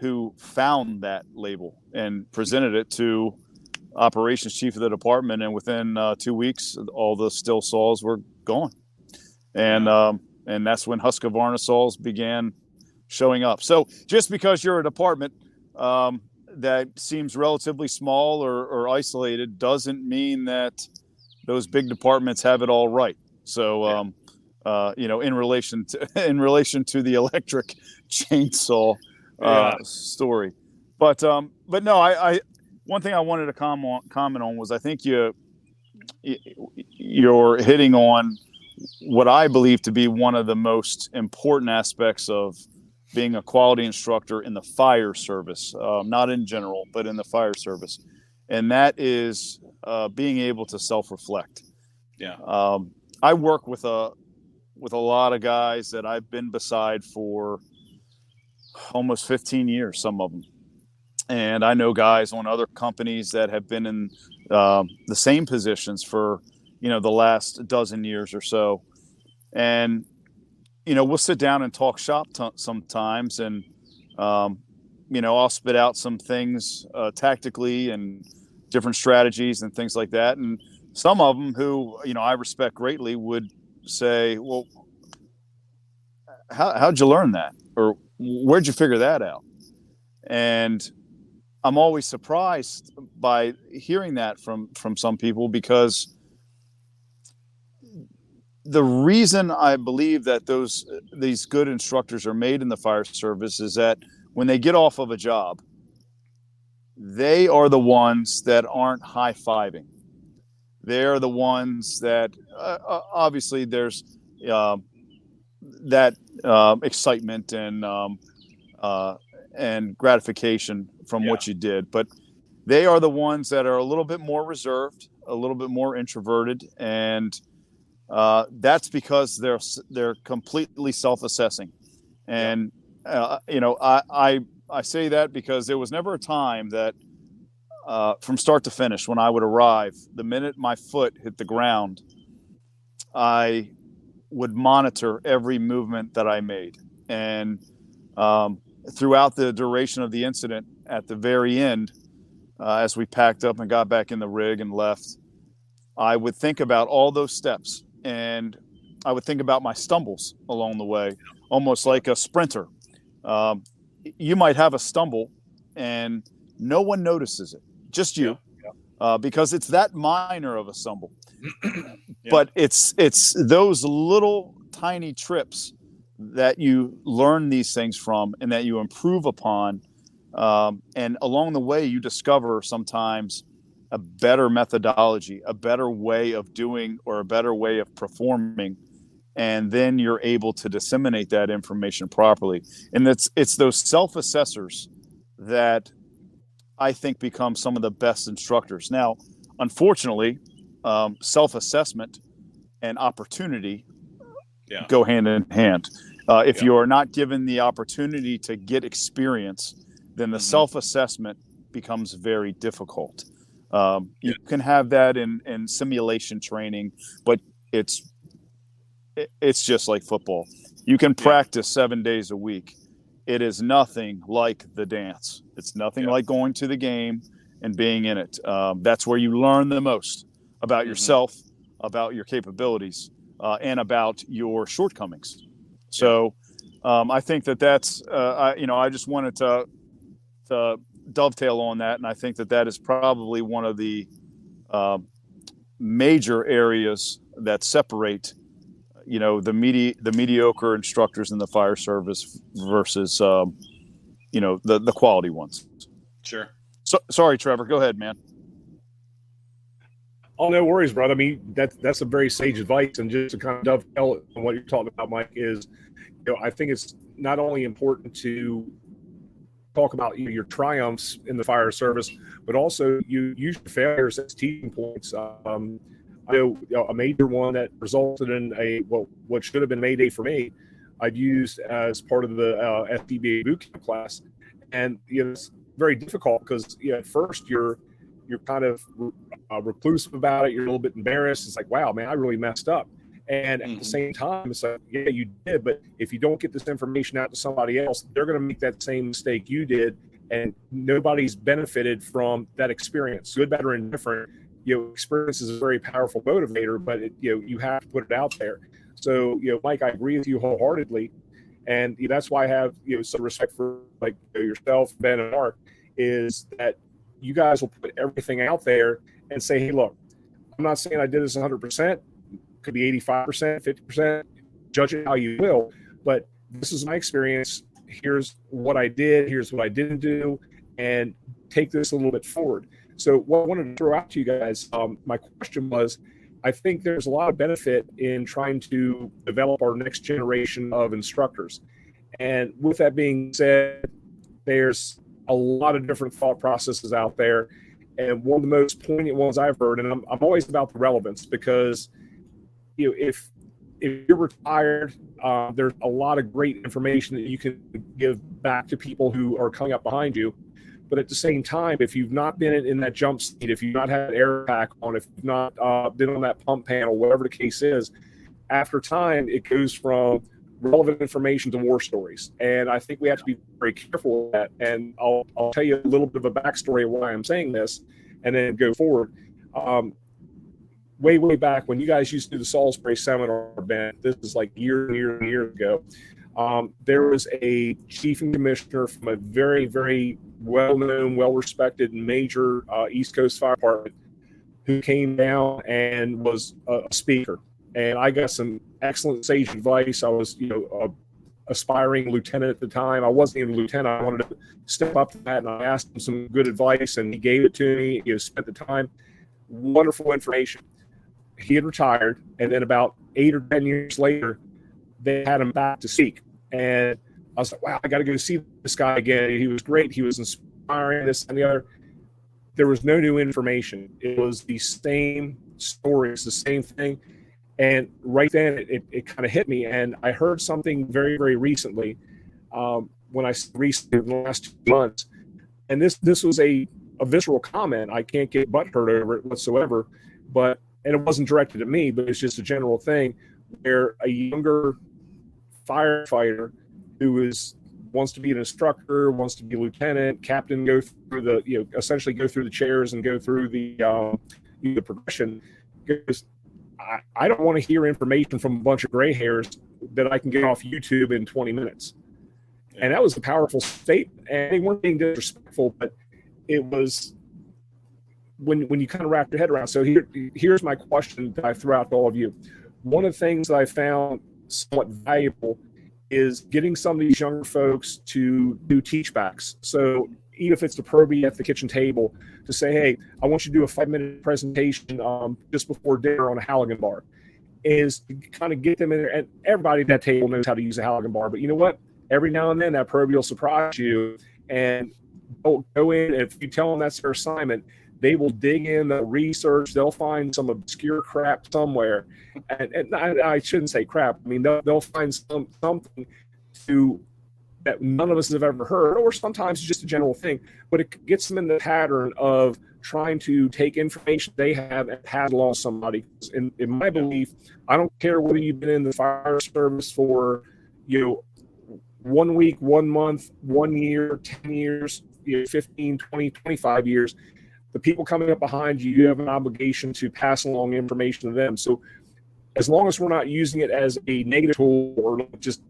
who found that label and presented it to operations chief of the department. And within 2 weeks, all the still saws were gone. And that's when Husqvarna saws began showing up. So just because you're a department that seems relatively small or isolated doesn't mean that those big departments have it all right. So, in relation to the electric chainsaw story, but no, I one thing I wanted to comment on was I think you're hitting on what I believe to be one of the most important aspects of being a quality instructor in the fire service, not in general, but in the fire service, and that is being able to self-reflect. Yeah, I work with a lot of guys that I've been beside for almost 15 years, some of them. And I know guys on other companies that have been in the same positions for, the last dozen years or so. And, we'll sit down and talk shop sometimes. And, I'll spit out some things tactically and different strategies and things like that. And some of them who, I respect greatly would say, well, how'd you learn that? Or where'd you figure that out? And I'm always surprised by hearing that from some people, because the reason I believe that these good instructors are made in the fire service is that when they get off of a job, they are the ones that aren't high-fiving. they're the ones that obviously there's that excitement and gratification from what you did, but they are the ones that are a little bit more reserved, a little bit more introverted, and that's because they're completely self-assessing. And I say that because there was never a time that from start to finish, when I would arrive, the minute my foot hit the ground, I would monitor every movement that I made. And throughout the duration of the incident, at the very end, as we packed up and got back in the rig and left, I would think about all those steps, and I would think about my stumbles along the way, almost like a sprinter. You might have a stumble and no one notices it, just you, because it's that minor of a stumble. But it's those little tiny trips that you learn these things from and that you improve upon. And along the way, you discover sometimes a better methodology, a better way of doing, or a better way of performing. And then you're able to disseminate that information properly. And it's those self-assessors that I think become some of the best instructors. Now, unfortunately, self-assessment and opportunity go hand in hand. If you are not given the opportunity to get experience, then the self-assessment becomes very difficult. You can have that in simulation training, but it's just like football. You can practice 7 days a week. It is nothing like the dance. It's nothing like going to the game and being in it. That's where you learn the most about yourself, about your capabilities, and about your shortcomings. So I think that's, I just wanted to dovetail on that. And I think that is probably one of the major areas that separate the mediocre instructors in the fire service versus the quality ones. Sure. So, sorry, Trevor, go ahead, man. Oh, no worries, brother. I mean, that's a very sage advice. And just to kind of dovetail on what you're talking about, Mike, is I think it's not only important to talk about your triumphs in the fire service, but also you use your failures as teaching points. I know a major one that resulted in what should have been Mayday for me, I've used as part of the FDBA bootcamp class, and it's very difficult because at first you're kind of reclusive about it. You're a little bit embarrassed. It's like, wow, man, I really messed up. And at the same time, it's like, yeah, you did. But if you don't get this information out to somebody else, they're going to make that same mistake you did, and nobody's benefited from that experience, good, bad, or indifferent. Experience is a very powerful motivator, but you have to put it out there. So, Mike, I agree with you wholeheartedly, and that's why I have some respect for yourself, Ben, and Mark, is that you guys will put everything out there and say, hey, look, I'm not saying I did this 100%, could be 85%, 50%, judge it how you will, but this is my experience. Here's what I did, here's what I didn't do, and take this a little bit forward. So what I wanted to throw out to you guys, my question was, I think there's a lot of benefit in trying to develop our next generation of instructors. And with that being said, there's a lot of different thought processes out there. And one of the most poignant ones I've heard, and I'm always about the relevance, because if you're retired, there's a lot of great information that you can give back to people who are coming up behind you. But at the same time, if you've not been in that jump seat, if you've not had air pack on, if you've not been on that pump panel, whatever the case is, after time, it goes from relevant information to war stories. And I think we have to be very careful with that. And I'll tell you a little bit of a backstory of why I'm saying this, and then go forward. Way back when you guys used to do the Salisbury seminar, Ben, this is like years and years ago. There was a chief and commissioner from a very, very well-known, well-respected major East Coast fire department who came down and was a speaker. And I got some excellent sage advice. I was, a aspiring lieutenant at the time. I wasn't even a lieutenant. I wanted to step up to that, and I asked him some good advice, and he gave it to me. Spent the time. Wonderful information. he had retired, and then about 8 or 10 years later, they had him back to speak. And I was like, wow, I got to go see this guy again. He was great. He was inspiring, this and the other. There was no new information. It was the same stories, the same thing. And right then it kind of hit me. And I heard something very, very recently, when I recently in the last 2 months. And this was a visceral comment. I can't get butthurt over it whatsoever. And it wasn't directed at me, but it's just a general thing where a younger firefighter who wants to be an instructor, wants to be a lieutenant, captain, go through essentially go through the chairs and go through the progression. Goes, I don't want to hear information from a bunch of gray hairs that I can get off YouTube in 20 minutes. And that was a powerful statement. And they weren't being disrespectful, but it was when you kind of wrap your head around. So here's my question that I threw out to all of you. One of the things that I found somewhat valuable is getting some of these younger folks to do teach backs. So even if it's the probie at the kitchen table, to say, hey, I want you to do a 5-minute presentation just before dinner on a Halligan bar, is to kind of get them in there. And everybody at that table knows how to use a Halligan bar. But you know what? Every now and then that probie will surprise you, and they'll go in. And if you tell them that's their assignment, they will dig in the research. They'll find some obscure crap somewhere. And I shouldn't say crap. I mean, they'll find something that none of us have ever heard, or sometimes it's just a general thing, but it gets them in the pattern of trying to take information they have and pass it along to somebody. In my belief, I don't care whether you've been in the fire service for 1 week, 1 month, 1 year, 10 years, 15, 20, 25 years. The people coming up behind you, you have an obligation to pass along information to them. So as long as we're not using it as a negative tool or just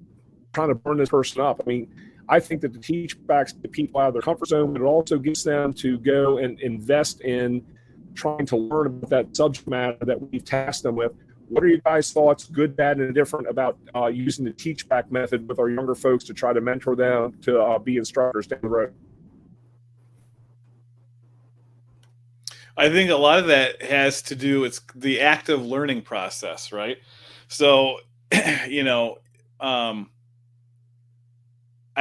trying to burn this person up, I mean, I think that the teach backs the people out of their comfort zone, but it also gets them to go and invest in trying to learn about that subject matter that we've tasked them with. What are your guys' thoughts, good, bad, and indifferent, about using the teach back method with our younger folks to try to mentor them to be instructors down the road? I think a lot of that has to do, it's the active learning process, right? So, it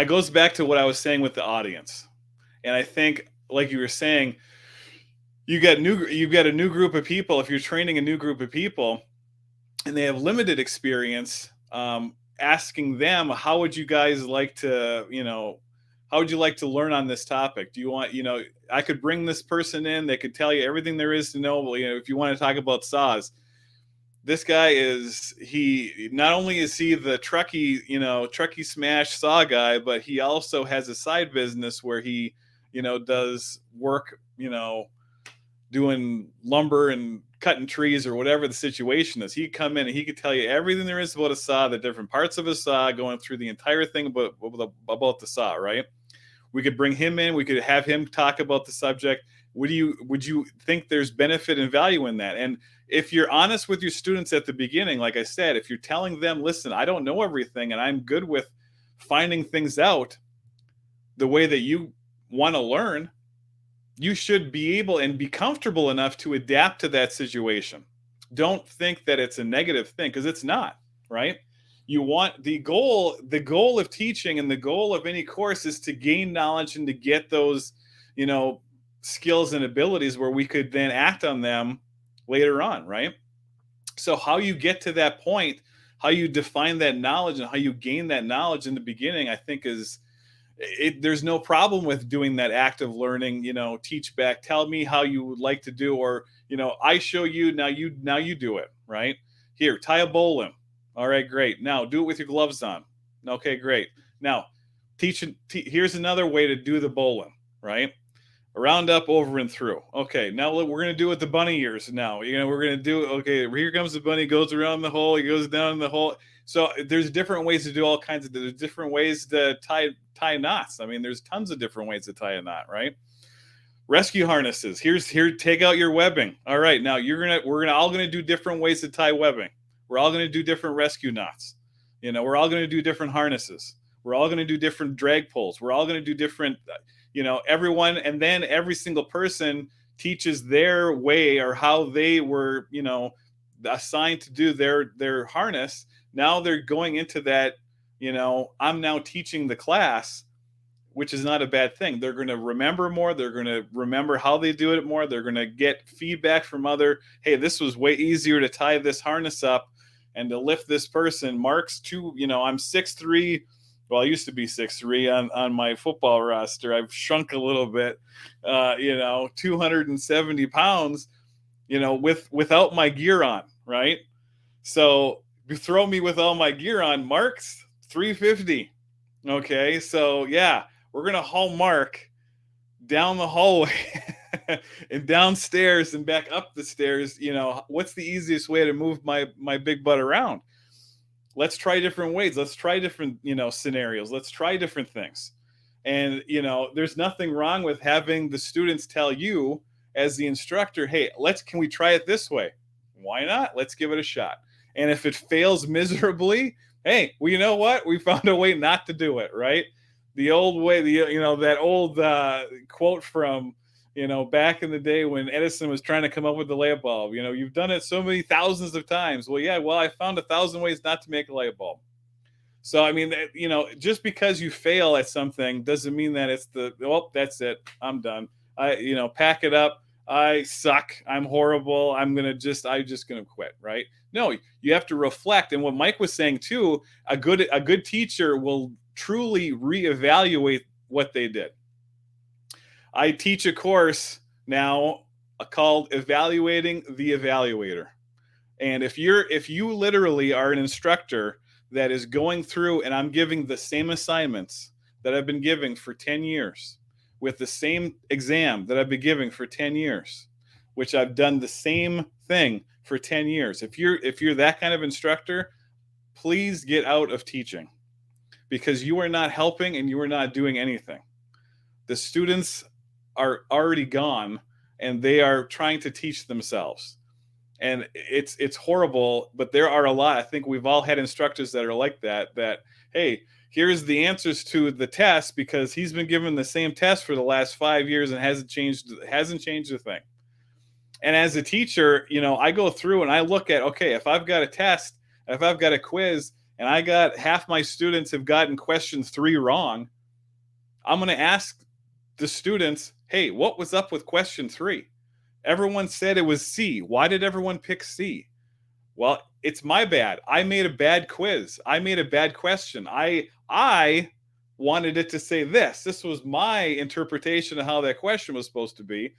goes back to what I was saying with the audience. And I think, like you were saying, you've got a new group of people. If you're training a new group of people and they have limited experience, asking them, how would you guys like to, how would you like to learn on this topic? Do you want, I could bring this person in, they could tell you everything there is to know. Well, if you want to talk about saws, this guy he not only is he the Truckee smash saw guy, but he also has a side business where he, does work, doing lumber and cutting trees or whatever the situation is. He'd come in and he could tell you everything there is about a saw, the different parts of a saw, going through the entire thing about the saw, right? We could bring him in. We could have him talk about the subject. Would you think there's benefit and value in that? And if you're honest with your students at the beginning, like I said, if you're telling them, listen, I don't know everything and I'm good with finding things out the way that you want to learn, you should be able and be comfortable enough to adapt to that situation. Don't think that it's a negative thing, because it's not, right? You want the goal of teaching and the goal of any course is to gain knowledge and to get those, skills and abilities where we could then act on them later on, right? So how you get to that point, how you define that knowledge and how you gain that knowledge in the beginning, I think there's no problem with doing that active learning, teach back, tell me how you would like to do, or, I show you, now you do it, right? Here, tie a bowline. All right, great. Now do it with your gloves on. Okay, great. Now here's another way to do the bowline, right? Around, up, over, and through. Okay, now we're going to do it with the bunny ears now. We're going to do, okay, here comes the bunny, goes around the hole, he goes down the hole. So there's different ways to do all kinds of, there's different ways to tie knots. I mean, there's tons of different ways to tie a knot, right? Rescue harnesses. Here, take out your webbing. All right, now we're all going to do different ways to tie webbing. We're all going to do different rescue knots. We're all going to do different harnesses. We're all going to do different drag pulls. We're all going to do different, everyone. And then every single person teaches their way or how they were, assigned to do their harness, now they're going into that, I'm now teaching the class, which is not a bad thing. They're going to remember more. They're going to remember how they do it more. They're going to get feedback from hey, this was way easier to tie this harness up and to lift this person. Mark's I'm 6'3". Well, I used to be 6'3" on my football roster. I've shrunk a little bit, 270 pounds, without my gear on, right? So you throw me with all my gear on, Mark's 350. Okay, so yeah, we're going to haul Mark down the hallway and downstairs and back up the stairs. What's the easiest way to move my big butt around? Let's try different ways. Let's try different, scenarios. Let's try different things. And, there's nothing wrong with having the students tell you as the instructor, hey, can we try it this way? Why not? Let's give it a shot. And if it fails miserably, hey, well, you know what? We found a way not to do it, right? The old way, that old quote from, back in the day when Edison was trying to come up with the light bulb. You've done it so many thousands of times. Well, yeah, I found 1,000 ways not to make a light bulb. So, I mean, just because you fail at something doesn't mean that it's that's it. I'm done. Pack it up. I suck. I'm horrible. I'm just going to quit, right? No, you have to reflect. And what Mike was saying too, a good teacher will truly reevaluate what they did. I teach a course now called Evaluating the Evaluator. And if you literally are an instructor that is going through, and I'm giving the same assignments that I've been giving for 10 years, with the same exam that I've been giving for 10 years, which I've done the same thing for 10 years. If you're that kind of instructor, please get out of teaching, because you are not helping and you are not doing anything. The students are already gone and they are trying to teach themselves. And it's horrible, but there are a lot. I think we've all had instructors that are like that, hey, here's the answers to the test, because he's been given the same test for the last 5 years and hasn't changed a thing. And as a teacher, I go through and I look at, okay, if I've got a test, if I've got a quiz, and I got half my students have gotten question 3 wrong, I'm going to ask the students, hey, what was up with question 3? Everyone said it was C. Why did everyone pick C? Well, it's my bad. I made a bad quiz. I made a bad question. I wanted it to say this. This was my interpretation of how that question was supposed to be.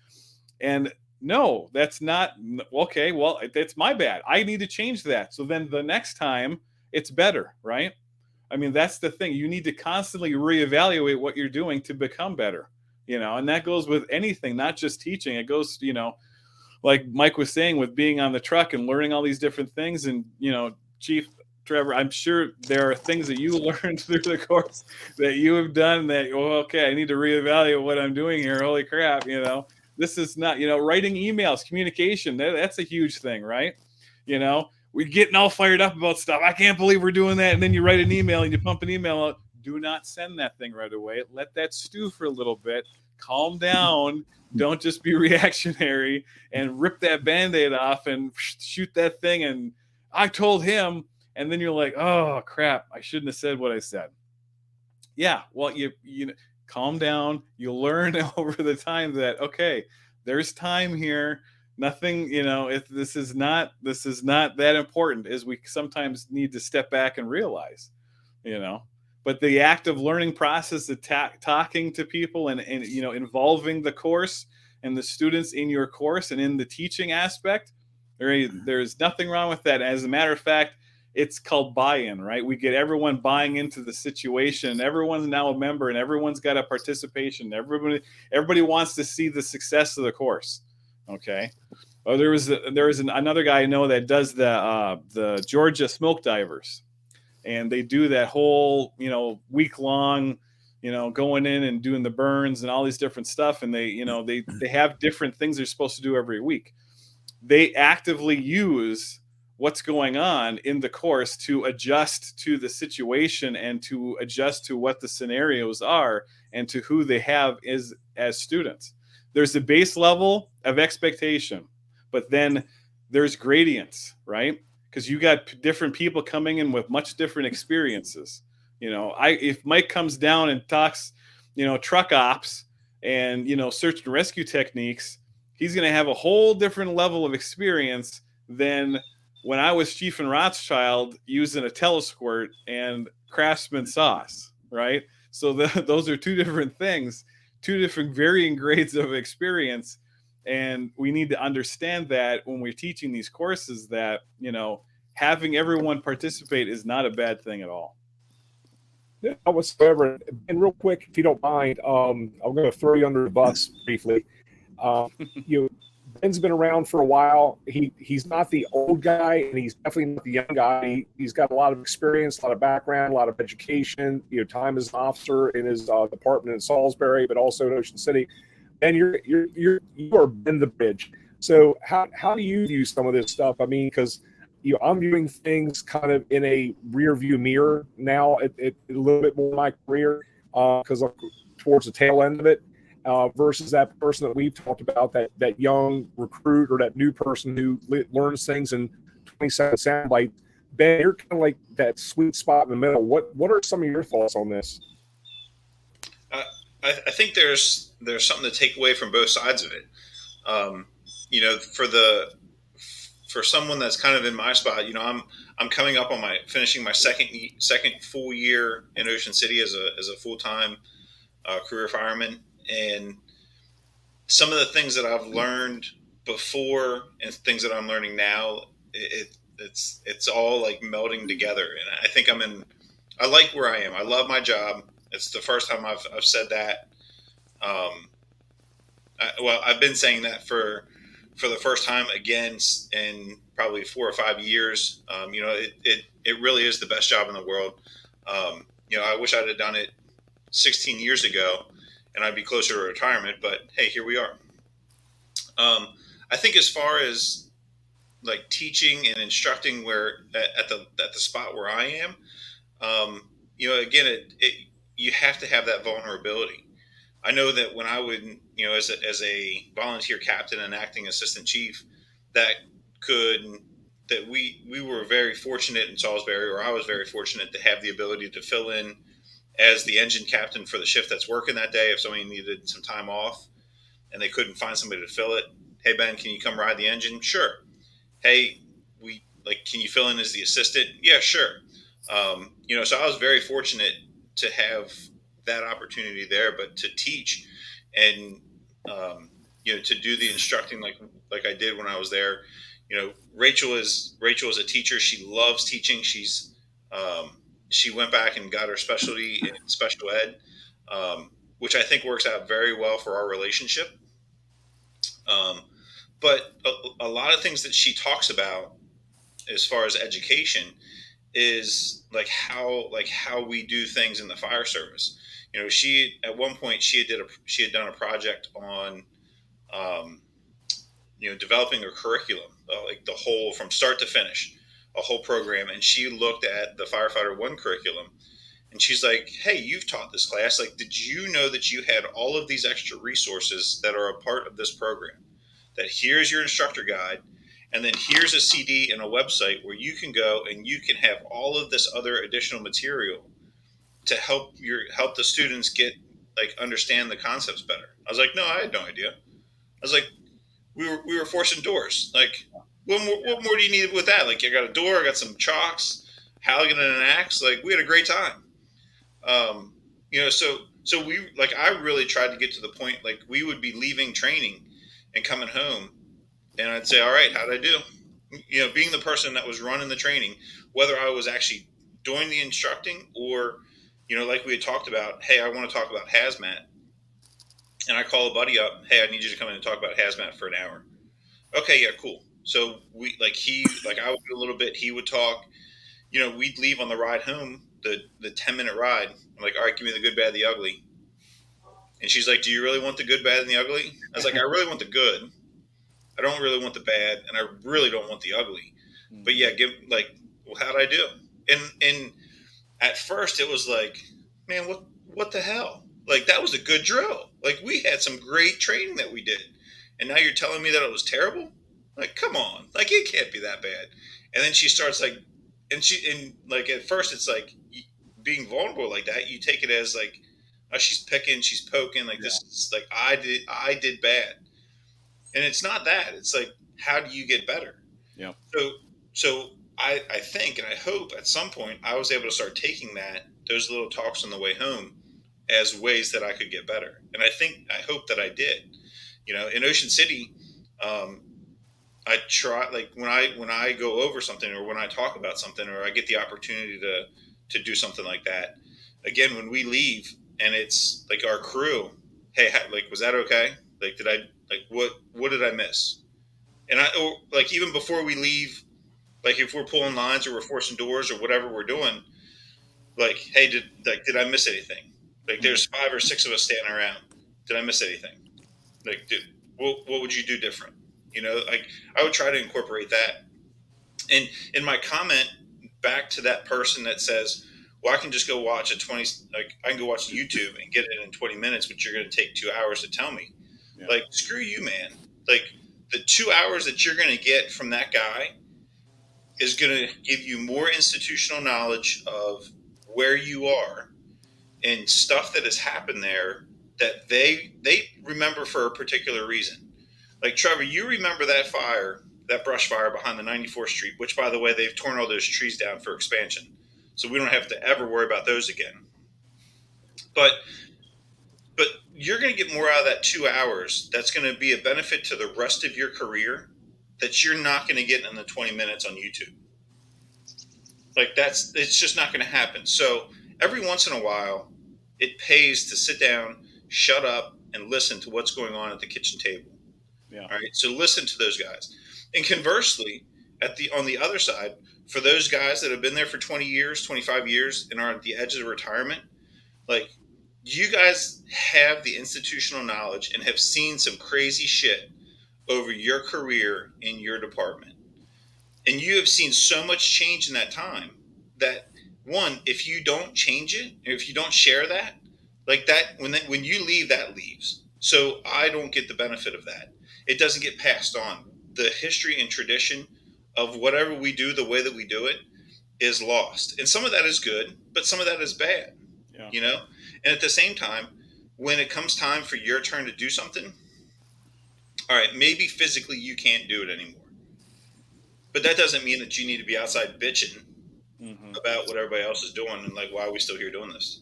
And no, that's not okay. Well, that's my bad. I need to change that. So then the next time it's better, right? I mean, that's the thing. You need to constantly reevaluate what you're doing to become better, and that goes with anything, not just teaching. It goes, like Mike was saying, with being on the truck and learning all these different things. And, Chief Trevor, I'm sure there are things that you learned through the course that you have done that, okay, I need to reevaluate what I'm doing here. Holy crap, this is not, writing emails, communication, that's a huge thing, right? We're getting all fired up about stuff. I can't believe we're doing that. And then you write an email and you pump an email out. Do not send that thing right away. Let that stew for a little bit. Calm down. Don't just be reactionary and rip that Band-Aid off and shoot that thing. And I told him. And then you're like, oh, crap. I shouldn't have said what I said. Yeah, well, you calm down. You'll learn over the time that, okay, there's time here. Nothing, if this is not that important, as we sometimes need to step back and realize, but the active learning process of talking to people and involving the course and the students in your course and in the teaching aspect, there's nothing wrong with that. As a matter of fact, it's called buy-in, right? We get everyone buying into the situation. Everyone's now a member and everyone's got a participation. Everybody wants to see the success of the course. Okay. Oh, there was another guy I know that does the Georgia smoke divers, and they do that whole week long, going in and doing the burns and all these different stuff, and they have different things they're supposed to do every week. They actively use what's going on in the course to adjust to the situation and to adjust to what the scenarios are and to who they have as students. There's a base level of expectation, but then there's gradients, right? Because you got different people coming in with much different experiences. If Mike comes down and talks, truck ops and search and rescue techniques, he's going to have a whole different level of experience than when I was Chief and Rothschild using a telesquirt and Craftsman sauce, right? So those are two different things, two different varying grades of experience. And we need to understand that when we're teaching these courses that, having everyone participate is not a bad thing at all. Not whatsoever. And real quick, if you don't mind, I'm going to throw you under the bus briefly. You Ben's been around for a while. He's not the old guy, and he's definitely not the young guy. He's got a lot of experience, a lot of background, a lot of education. Time as an officer in his department in Salisbury, but also in Ocean City. And you are Ben the Bridge. So how do you view some of this stuff? I mean, because I'm viewing things kind of in a rear view mirror now. A little bit more of my career because I'm towards the tail end of it. Versus that person that we've talked about, that young recruit or that new person who learns things in 20-second sound bite. Ben, you're kind of like that sweet spot in the middle. What are some of your thoughts on this? I think there's something to take away from both sides of it. For someone that's kind of in my spot, I'm coming up on finishing my second full year in Ocean City as a full-time career fireman. And some of the things that I've learned before and things that I'm learning now, it's all like melding together. And I think I like where I am. I love my job. It's the first time I've said that. I've been saying that for the first time again in probably 4 or 5 years. It really is the best job in the world. I wish I'd have done it 16 years ago, and I'd be closer to retirement, but hey, here we are. I think as far as like teaching and instructing at the spot where I am, again, you have to have that vulnerability. I know that when I would, as a volunteer captain and acting assistant chief, that we were very fortunate in Salisbury, or I was very fortunate to have the ability to fill in as the engine captain for the shift that's working that day. If somebody needed some time off and they couldn't find somebody to fill it, hey Ben, can you come ride the engine? Sure. Hey, can you fill in as the assistant? Yeah, sure. So I was very fortunate to have that opportunity there, but to teach and to do the instructing like I did when I was there. Rachel is a teacher. She loves teaching. She went back and got her specialty in special ed, which I think works out very well for our relationship. But a lot of things that she talks about as far as education is like how we do things in the fire service. She at one point she had done a project on developing a curriculum, like the whole from start to finish, a whole program. And she looked at the Firefighter 1 curriculum and she's like, hey, you've taught this class. Like, did you know that you had all of these extra resources that are a part of this program? That here's your instructor guide, and then here's a CD and a website where you can go and you can have all of this other additional material to help the students understand the concepts better. I was like, no, I had no idea. I was like, we were forcing doors. Like, what more do you need with that? Like, I got a door, I got some chalks, Halligan and an axe. Like, we had a great time. So we I really tried to get to the point, like we would be leaving training and coming home, and I'd say, all right, how'd I do? Being the person that was running the training, whether I was actually doing the instructing or, like we had talked about, hey, I want to talk about hazmat. And I call a buddy up, hey, I need you to come in and talk about hazmat for an hour. Okay, yeah, cool. So I would do a little bit, he would talk, we'd leave on the ride home, the 10-minute ride. I'm like, all right, give me the good, bad, the ugly. And she's like, do you really want the good, bad, and the ugly? I was like, I really want the good. I don't really want the bad, and I really don't want the ugly. But yeah, how'd I do? And at first it was like, man, what the hell? Like, that was a good drill. Like, we had some great training that we did. And now you're telling me that it was terrible? Like, come on, like it can't be that bad. And then she starts like, and like at first it's like being vulnerable like that. You take it as like, oh, she's picking, she's poking. Like this is like I did bad, and it's not that. It's like, how do you get better? Yeah. So I think and I hope at some point I was able to start taking those little talks on the way home as ways that I could get better. And I hope that I did. You know, in Ocean City, um, I try like when I go over something or when I talk about something or I get the opportunity to do something like that. Again, when we leave and it's like our crew, hey, like was that okay? Like did I like what did I miss? And or like even before we leave, like if we're pulling lines or we're forcing doors or whatever we're doing, like hey, did I miss anything? Like there's 5 or 6 of us standing around. Did I miss anything? Like what would you do different? You know, like I would try to incorporate that. And in my comment back to that person that says, well, I can just go watch like I can go watch YouTube and get it in 20 minutes, but you're going to take 2 hours to tell me. Yeah. Like, screw you, man. Like the 2 hours that you're going to get from that guy is going to give you more institutional knowledge of where you are and stuff that has happened there that they remember for a particular reason. Like Trevor, you remember that brush fire behind the 94th Street, which by the way, they've torn all those trees down for expansion. So we don't have to ever worry about those again. But you're going to get more out of that 2 hours. That's going to be a benefit to the rest of your career that you're not going to get in the 20 minutes on YouTube. Like it's just not going to happen. So every once in a while, it pays to sit down, shut up, and listen to what's going on at the kitchen table. Yeah. All right. So listen to those guys. And conversely, on the other side, for those guys that have been there for 20 years, 25 years, and are at the edge of retirement, like you guys have the institutional knowledge and have seen some crazy shit over your career in your department. And you have seen so much change in that time that one, if you don't change it, or if you don't share that, like that, when you leave, that leaves. So I don't get the benefit of that. It doesn't get passed on. The history and tradition of whatever we do, the way that we do it, is lost. And some of that is good, but some of that is bad. Yeah. You know? And at the same time, when it comes time for your turn to do something, all right, maybe physically you can't do it anymore. But that doesn't mean that you need to be outside bitching about what everybody else is doing and like, why are we still here doing this?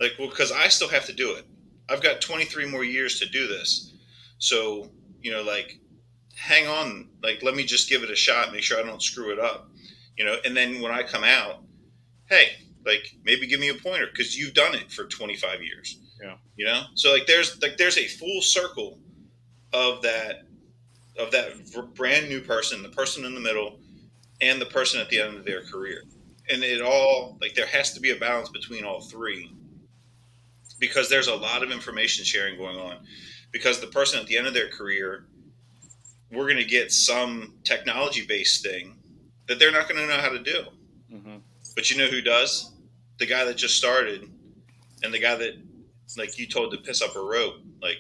Like, well, because I still have to do it. I've got 23 more years to do this. So, you know, like, hang on. Like, let me just give it a shot, make sure I don't screw it up. You know, and then when I come out, hey, like, maybe give me a pointer because you've done it for 25 years. Yeah. You know? So, there's a full circle of that brand new person, the person in the middle, and the person at the end of their career. And it all, like, there has to be a balance between all three because there's a lot of information sharing going on. Because the person at the end of their career, we're going to get some technology-based thing that they're not going to know how to do. Mm-hmm. But you know who does? The guy that just started and the guy that, like, you told to piss up a rope. Like,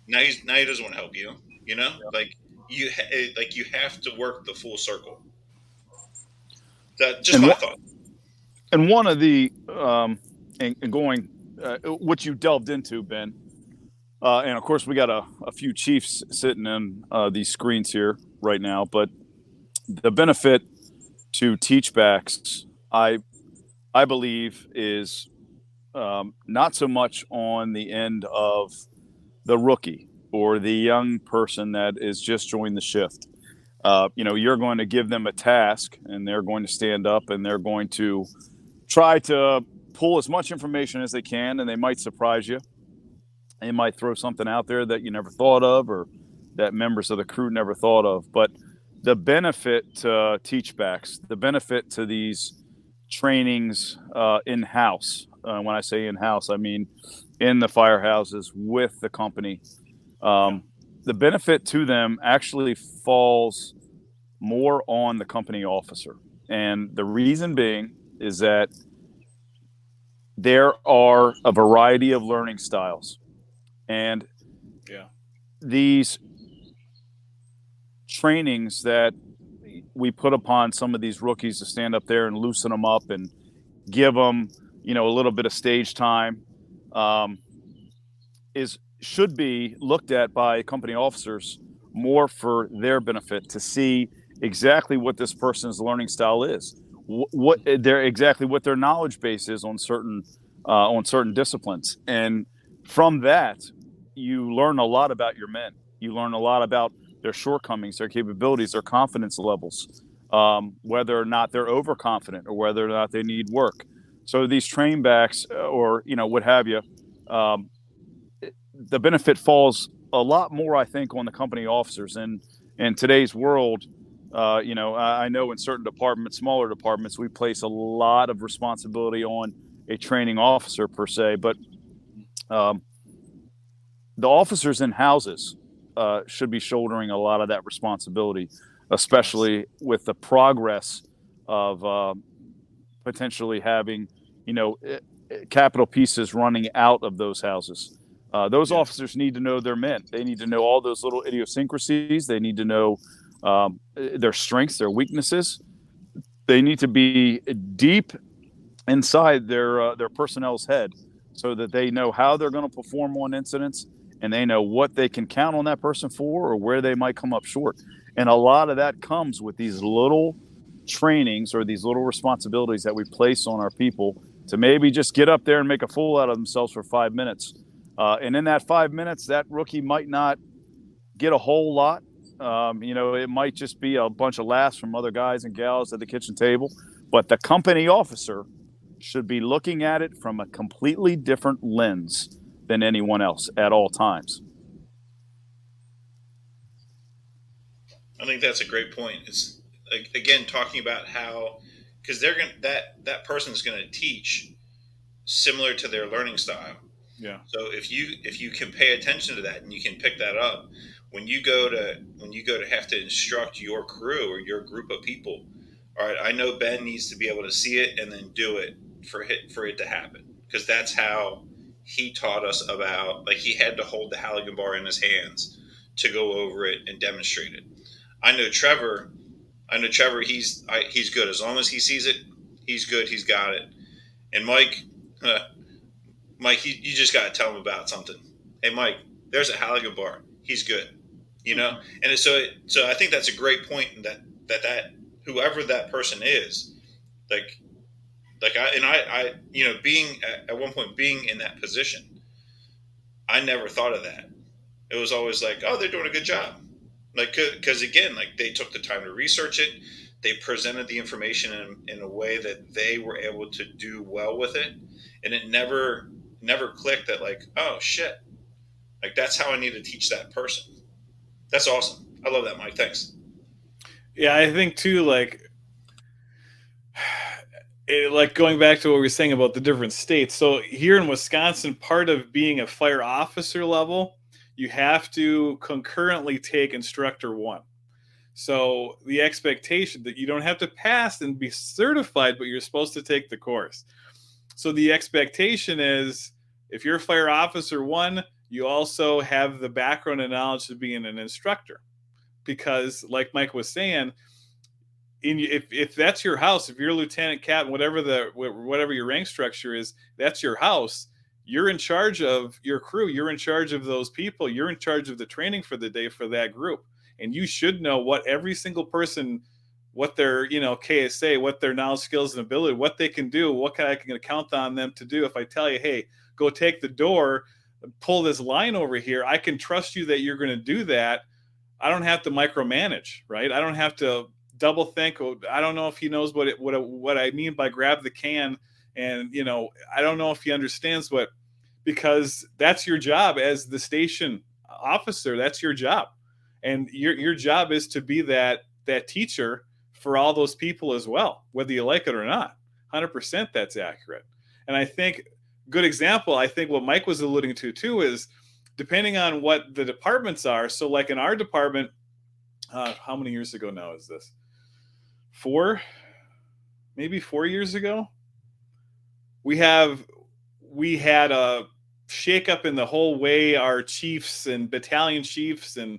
now he doesn't want to help you, you know? Yeah. Like, you have to work the full circle. That just my thought. And one of the and going what you delved into, Ben, and of course we got a few chiefs sitting in these screens here right now, but the benefit to teachbacks, I believe, is not so much on the end of the rookie or the young person that is just joined the shift. You know, you're going to give them a task and they're going to stand up and they're going to try to pull as much information as they can, and they might surprise you. They might throw something out there that you never thought of or that members of the crew never thought of. But the benefit to teachbacks, the benefit to these trainings in-house, when I say in-house, I mean in the firehouses with the company, the benefit to them actually falls more on the company officer. And the reason being is that there are a variety of learning styles. And these trainings that we put upon some of these rookies to stand up there and loosen them up and give them, a little bit of stage time, should be looked at by company officers more for their benefit, to see exactly what this person's learning style is, what their knowledge base is on certain disciplines, and from that you learn a lot about your men. You learn a lot about their shortcomings, their capabilities, their confidence levels, whether or not they're overconfident or whether or not they need work. So these train backs, or what have you, the benefit falls a lot more, I think, on the company officers. And in today's world, I know in certain departments, smaller departments, we place a lot of responsibility on a training officer per se, but the officers in houses should be shouldering a lot of that responsibility, especially with the progress of potentially having, capital pieces running out of those houses. Those officers need to know their men. They need to know all those little idiosyncrasies. They need to know their strengths, their weaknesses. They need to be deep inside their personnel's head, so that they know how they're going to perform on incidents, and they know what they can count on that person for, or where they might come up short. And a lot of that comes with these little trainings or these little responsibilities that we place on our people to maybe just get up there and make a fool out of themselves for 5 minutes. And in that 5 minutes, that rookie might not get a whole lot. It might just be a bunch of laughs from other guys and gals at the kitchen table. But the company officer should be looking at it from a completely different lens than anyone else at all times. I think that's a great point. It's again talking about how, because they're going that person's going to teach similar to their learning style. Yeah. So if you can pay attention to that and you can pick that up when you go to have to instruct your crew or your group of people. All right, I know Ben needs to be able to see it and then do it for it to happen, because that's how he taught us about, like, he had to hold the Halligan bar in his hands to go over it and demonstrate it. I know Trevor. He's good. As long as he sees it, he's good. He's got it. And Mike, you just got to tell him about something. Hey, Mike, there's a Halligan bar. He's good. And so I think that's a great point. That whoever that person is, I being at one point being in that position, I never thought of that. It was always like, oh, they're doing a good job. Like, because again, like, they took the time to research it. They presented the information in a way that they were able to do well with it. And it never clicked that, like, oh shit, like, that's how I need to teach that person. That's awesome. I love that, Mike. Thanks. Yeah, I think too, like going back to what we were saying about the different states. So here in Wisconsin, part of being a fire officer level, you have to concurrently take instructor 1. So the expectation that you don't have to pass and be certified, but you're supposed to take the course. So the expectation is, if you're fire officer 1, you also have the background and knowledge of being an instructor. Because like Mike was saying, if that's your house, if you're a lieutenant, captain, whatever your rank structure is, that's your house. You're in charge of your crew. You're in charge of those people. You're in charge of the training for the day for that group. And you should know what every single person, what their, KSA, what their knowledge, skills, and ability, what they can do, what I can count on them to do. If I tell you, hey, go take the door, pull this line over here, I can trust you that you're going to do that. I don't have to micromanage, right? I don't have to double think. I don't know if he knows what I mean by grab the can. And, I don't know if he understands because that's your job as the station officer. That's your job. And your job is to be that teacher for all those people as well, whether you like it or not. 100% that's accurate. And I think good example, I think what Mike was alluding to too, is depending on what the departments are. So like in our department, how many years ago now is this? 4 years ago, we had a shakeup in the whole way our chiefs and battalion chiefs and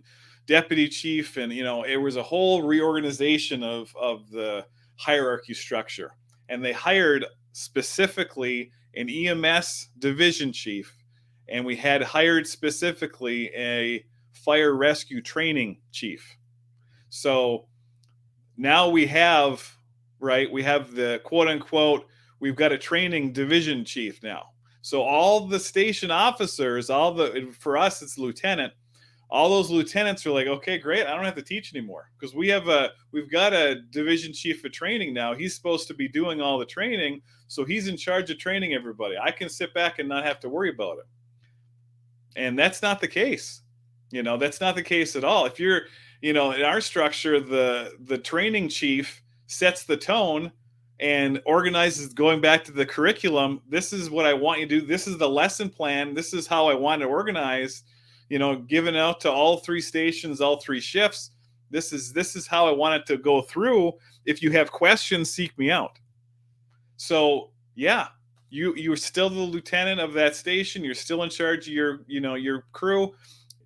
deputy chief, and it was a whole reorganization of the hierarchy structure, and they hired specifically an EMS division chief, and we had hired specifically a fire rescue training chief. So now we have the quote unquote, we've got a training division chief now. So all the station officers, for us it's lieutenant, all those lieutenants are like, okay, great, I don't have to teach anymore, because we've got a division chief of training now. He's supposed to be doing all the training, so he's in charge of training everybody. I can sit back and not have to worry about it. And that's not the case. That's not the case at all. If you're, in our structure, the training chief sets the tone and organizes, going back to the curriculum. This is what I want you to do. This is the lesson plan. This is how I want to organize, given out to all 3 stations, all 3 shifts. This is how I want it to go through. If you have questions, seek me out. So yeah, you're still the lieutenant of that station. You're still in charge of your crew.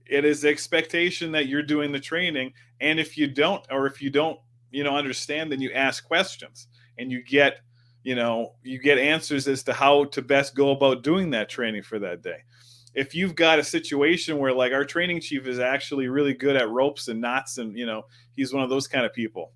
It is the expectation that you're doing the training. And if you don't understand, then you ask questions, and you get answers as to how to best go about doing that training for that day. If you've got a situation where, like, our training chief is actually really good at ropes and knots, and he's one of those kind of people.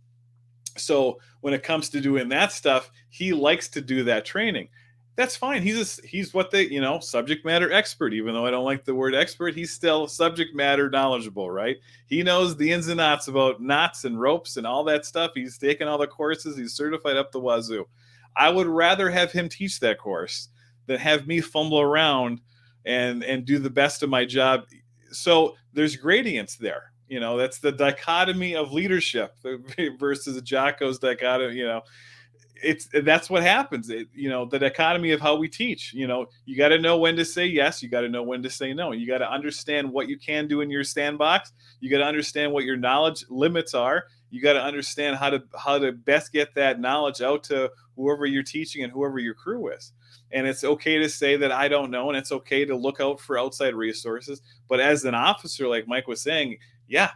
So when it comes to doing that stuff, he likes to do that training. That's fine. He's what they, subject matter expert. Even though I don't like the word expert, he's still subject matter knowledgeable, right? He knows the ins and outs about knots and ropes and all that stuff. He's taken all the courses. He's certified up the wazoo. I would rather have him teach that course than have me fumble around and do the best of my job. So there's gradients there. That's the dichotomy of leadership versus Jocko's dichotomy. That's what happens. The dichotomy of how we teach. You got to know when to say yes. You got to know when to say no. You got to understand what you can do in your sandbox. You got to understand what your knowledge limits are. You got to understand how to best get that knowledge out to whoever you're teaching and whoever your crew is. And it's okay to say that I don't know, and it's okay to look out for outside resources. But as an officer, like Mike was saying, yeah,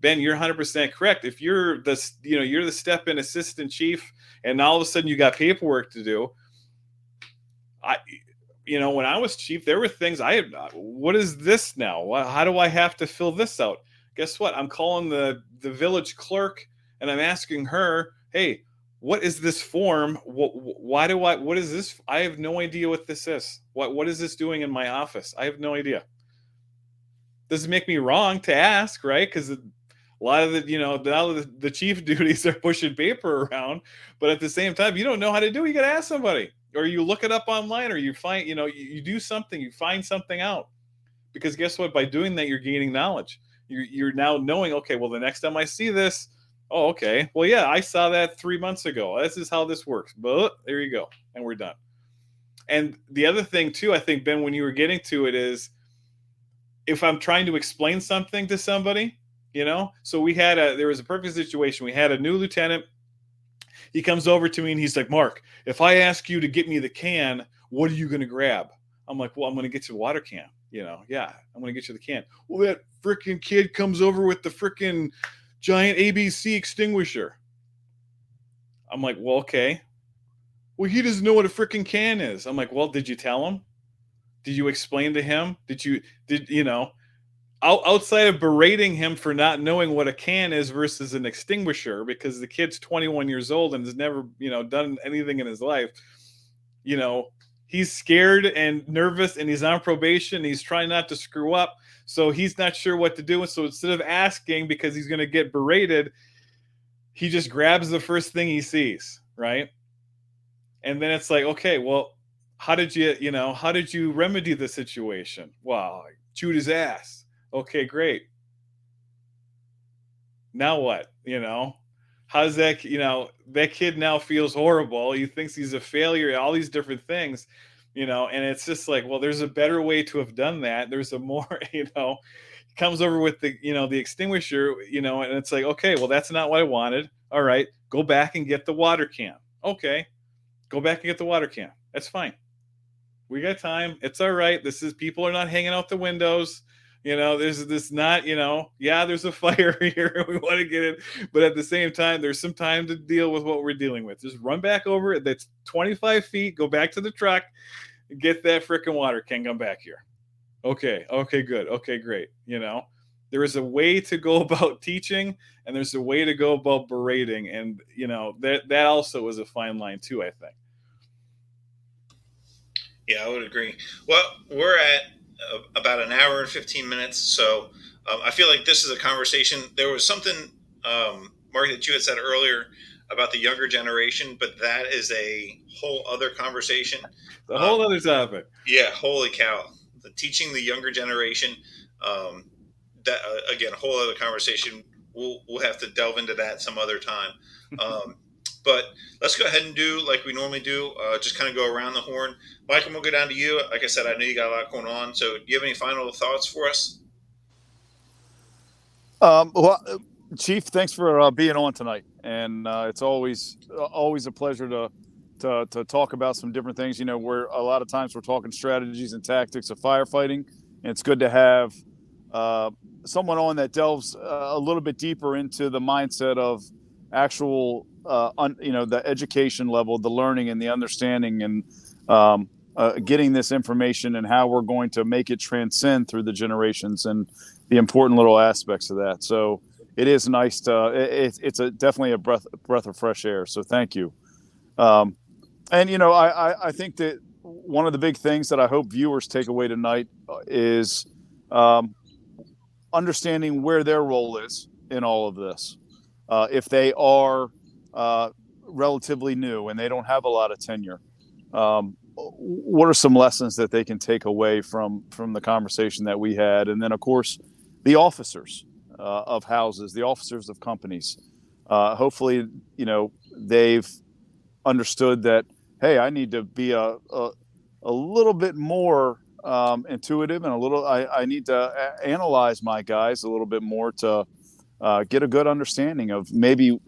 Ben, you're 100% correct. If you're you're the step-in assistant chief, and all of a sudden you got paperwork to do. When I was chief, there were things what is this now? How do I have to fill this out? Guess what? I'm calling the village clerk, and I'm asking her, hey, what is this form? What is this? I have no idea what this is. What is this doing in my office? I have no idea. Doesn't make me wrong to ask, right? Because a lot of the chief duties are pushing paper around, but at the same time, you don't know how to do it, you got to ask somebody, or you look it up online, or you find, you do something, you find something out. Because guess what? By doing that, you're gaining knowledge. You're now knowing, okay, well, the next time I see this, oh, okay, well, yeah, I saw that 3 months ago. This is how this works. But there you go, and we're done. And the other thing too, I think, Ben, when you were getting to it, is if I'm trying to explain something to somebody, so there was a perfect situation. We had a new lieutenant. He comes over to me and he's like, Mark, if I ask you to get me the can, what are you going to grab? I'm like, well, I'm going to get you the water can. Yeah, I'm going to get you the can. Well, that freaking kid comes over with the freaking giant ABC extinguisher. I'm like, well, okay. Well, he doesn't know what a freaking can is. I'm like, well, did you tell him? Did you explain to him? Outside of berating him for not knowing what a can is versus an extinguisher, because the kid's 21 years old and has never, done anything in his life, he's scared and nervous, and he's on probation. And he's trying not to screw up. So he's not sure what to do. And so instead of asking, because he's going to get berated, he just grabs the first thing he sees. Right. And then it's like, okay, well, how did you remedy the situation? Well, I chewed his ass. Okay, great. Now what? How's that? That kid now feels horrible. He thinks he's a failure, all these different things, and it's just like, well, there's a better way to have done that. There's a more, comes over with the, the extinguisher, and it's like, okay, well, that's not what I wanted. All right, go back and get the water can. Okay, go back and get the water can. That's fine. We got time. It's all right. People are not hanging out the windows. There's this not, yeah, there's a fire here. We want to get it. But at the same time, there's some time to deal with what we're dealing with. Just run back over it. That's 25 feet. Go back to the truck. Get that freaking water can. Come back here. Okay. Okay, good. Okay, great. There is a way to go about teaching and there's a way to go about berating. And, that also is a fine line too, I think. Yeah, I would agree. Well, we're at about an hour and 15 minutes. So I feel like this is a conversation. There was something, Mark, that you had said earlier about the younger generation, but that is a whole other conversation. The whole other topic. Yeah, holy cow. Teaching the younger generation, that again, a whole other conversation. We'll have to delve into that some other time. But let's go ahead and do like we normally do, just kind of go around the horn. Michael, we'll go down to you. Like I said, I know you got a lot going on. So do you have any final thoughts for us? Well, Chief, thanks for being on tonight. And it's always a pleasure to talk about some different things. Where a lot of times we're talking strategies and tactics of firefighting. And it's good to have someone on that delves a little bit deeper into the mindset of actual the education level, the learning and the understanding, and getting this information and how we're going to make it transcend through the generations and the important little aspects of that. So it is nice to it's definitely a breath of fresh air. So thank you. And I think that one of the big things that I hope viewers take away tonight is understanding where their role is in all of this. If they are relatively new and they don't have a lot of tenure, what are some lessons that they can take away from the conversation that we had? And then, of course, the officers of houses, the officers of companies. Hopefully, they've understood that, hey, I need to be a little bit more intuitive and I need to analyze my guys a little bit more to get a good understanding of maybe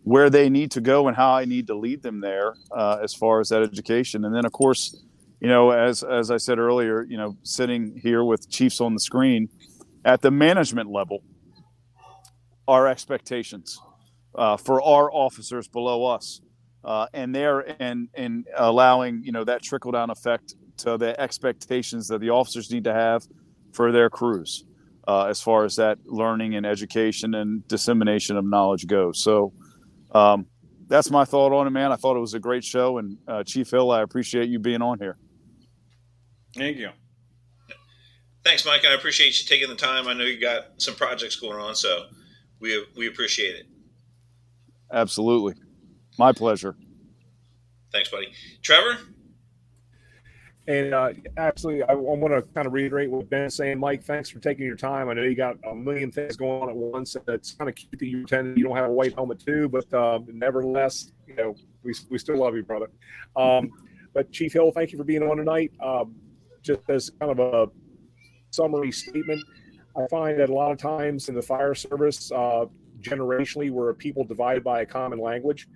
where they need to go and how I need to lead them there as far as that education. And then, of course, as I said earlier, sitting here with chiefs on the screen at the management level, our expectations for our officers below us and allowing, that trickle down effect to the expectations that the officers need to have for their crews as far as that learning and education and dissemination of knowledge goes. So that's my thought on it, man. I thought it was a great show. And Chief Hill, I appreciate you being on here. Thank you. Thanks, Mike. I appreciate you taking the time. I know you got some projects going on, so we appreciate it. Absolutely. My pleasure. Thanks, buddy. Trevor? And absolutely, I want to kind of reiterate what Ben's saying. Mike, thanks for taking your time. I know you got a million things going on at once. It's kind of cute that you pretend you don't have a white helmet too, but nevertheless, we still love you, brother. But Chief Hill, thank you for being on tonight. Just as kind of a summary statement, I find that a lot of times in the fire service, generationally, we're a people divided by a common language.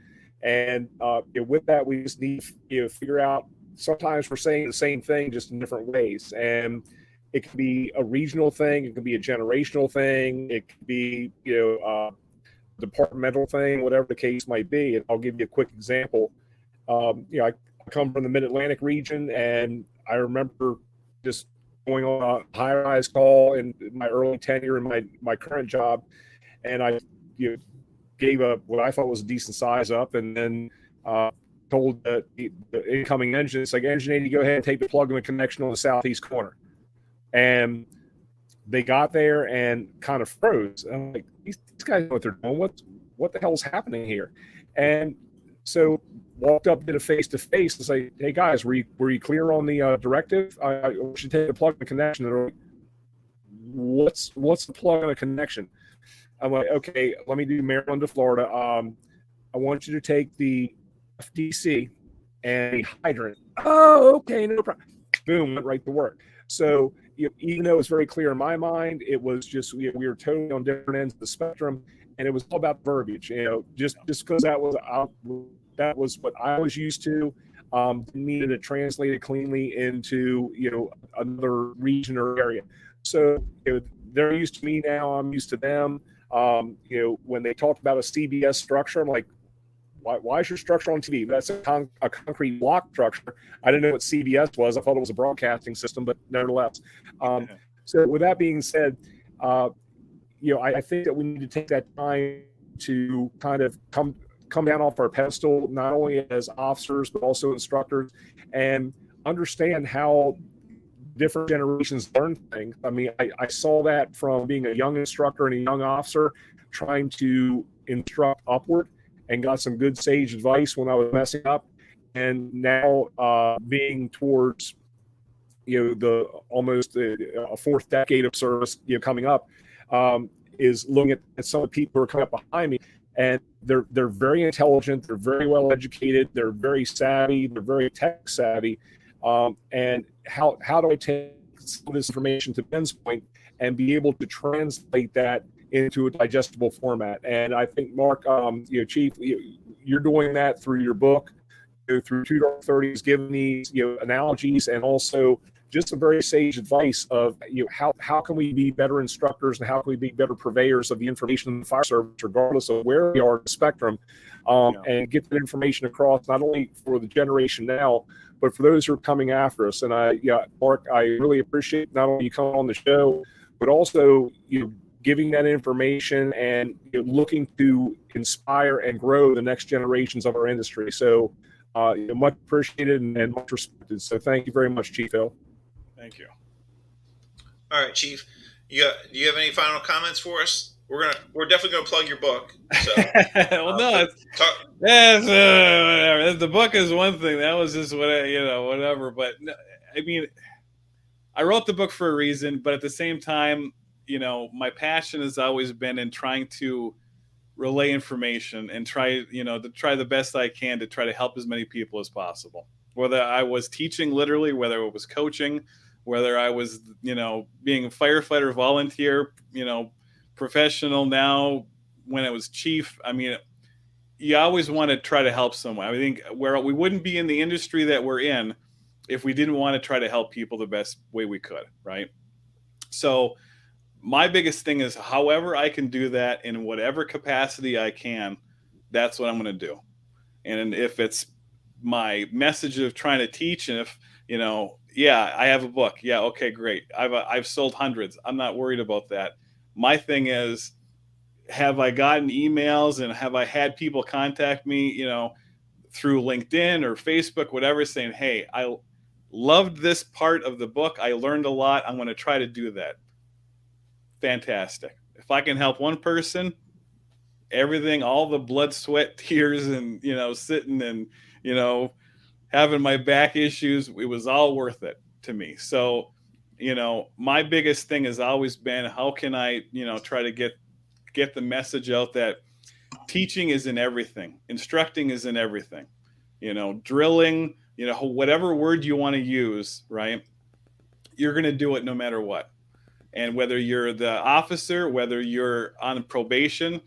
And with that, we just need to figure out, sometimes we're saying the same thing just in different ways. And it could be a regional thing. It could be a generational thing. It could be, departmental thing, whatever the case might be. And I'll give you a quick example. I come from the Mid-Atlantic region, and I remember just going on a high-rise call in my early tenure in my current job. And I gave what I thought was a decent size up, and then told the incoming engine, it's like, engine 80, go ahead and take the plug in the connection on the southeast corner. And they got there and kind of froze. I'm like, these guys know what they're doing. What the hell's happening here? And so walked up, did a face-to-face and say, hey guys, were you clear on the directive? I should take the plug in the connection. And they're like, what's the plug in the connection? I'm like, okay, let me do Maryland to Florida. I want you to take the FDC and the hydrant. Oh, okay, no problem. Boom, went right to work. So even though it's very clear in my mind, it was just we were totally on different ends of the spectrum, and it was all about verbiage. Just because that was what I was used to. Needed to translate it cleanly into another region or area. So they're used to me now. I'm used to them. When they talked about a CBS structure, I'm like, why is your structure on TV? That's a concrete block structure. I didn't know what CBS was. I thought it was a broadcasting system, but nevertheless. So with that being said, I think that we need to take that time to kind of come down off our pedestal, not only as officers but also instructors, and understand how different generations learn things. I mean, I saw that from being a young instructor and a young officer trying to instruct upward, and got some good sage advice when I was messing up. And now being towards the almost a fourth decade of service coming up, is looking at some of the people who are coming up behind me, and they're very intelligent, they're very well educated, they're very savvy, they're very tech savvy. And how do I take some of this information, to Ben's point, and be able to translate that into a digestible format? And I think, Mark, Chief, you're doing that through your book, through 2 Dark 30s, giving these analogies, and also just some very sage advice of how can we be better instructors, and how can we be better purveyors of the information in the fire service, regardless of where we are in the spectrum, and get that information across, not only for the generation now, but for those who are coming after us. And Mark, I really appreciate not only you coming on the show, but also giving that information and looking to inspire and grow the next generations of our industry. So much appreciated and much respected. So thank you very much, Chief Hill. Thank you. All right, Chief. Do you have any final comments for us? We're definitely gonna plug your book. So, well, no, whatever. The book is one thing. That was just whatever. But I mean, I wrote the book for a reason, but at the same time, my passion has always been in trying to relay information and try the best I can to try to help as many people as possible. Whether I was teaching literally, whether it was coaching, whether I was, being a firefighter, volunteer, professional now, when it was chief. I mean, you always want to try to help someone. I think we wouldn't be in the industry that we're in if we didn't want to try to help people the best way we could, right? So my biggest thing is, however I can do that in whatever capacity I can, that's what I'm going to do. And if it's my message of trying to teach, and if, I have a book. Yeah. Okay, great. I've sold hundreds. I'm not worried about that. My thing is, have I gotten emails and have I had people contact me, through LinkedIn or Facebook, whatever, saying, hey, I loved this part of the book. I learned a lot. I'm going to try to do that. Fantastic. If I can help one person, everything, all the blood, sweat, tears, and, sitting and, having my back issues, it was all worth it to me. So, my biggest thing has always been, how can I, try to get the message out that teaching is in everything. Instructing is in everything, drilling, whatever word you want to use, right? You're going to do it no matter what. And whether you're the officer, whether you're on probation,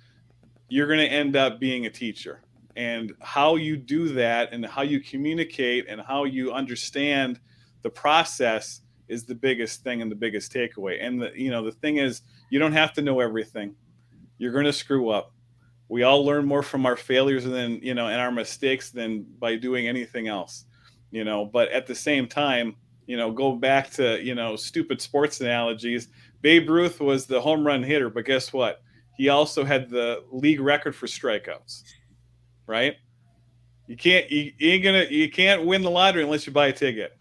you're going to end up being a teacher. And how you do that and how you communicate and how you understand the process is the biggest thing and the biggest takeaway. And the thing is, you don't have to know everything. You're going to screw up. We all learn more from our failures than, and our mistakes than by doing anything else, but at the same time, go back to, stupid sports analogies. Babe Ruth was the home run hitter, but guess what? He also had the league record for strikeouts, right? You can't win the lottery unless you buy a ticket,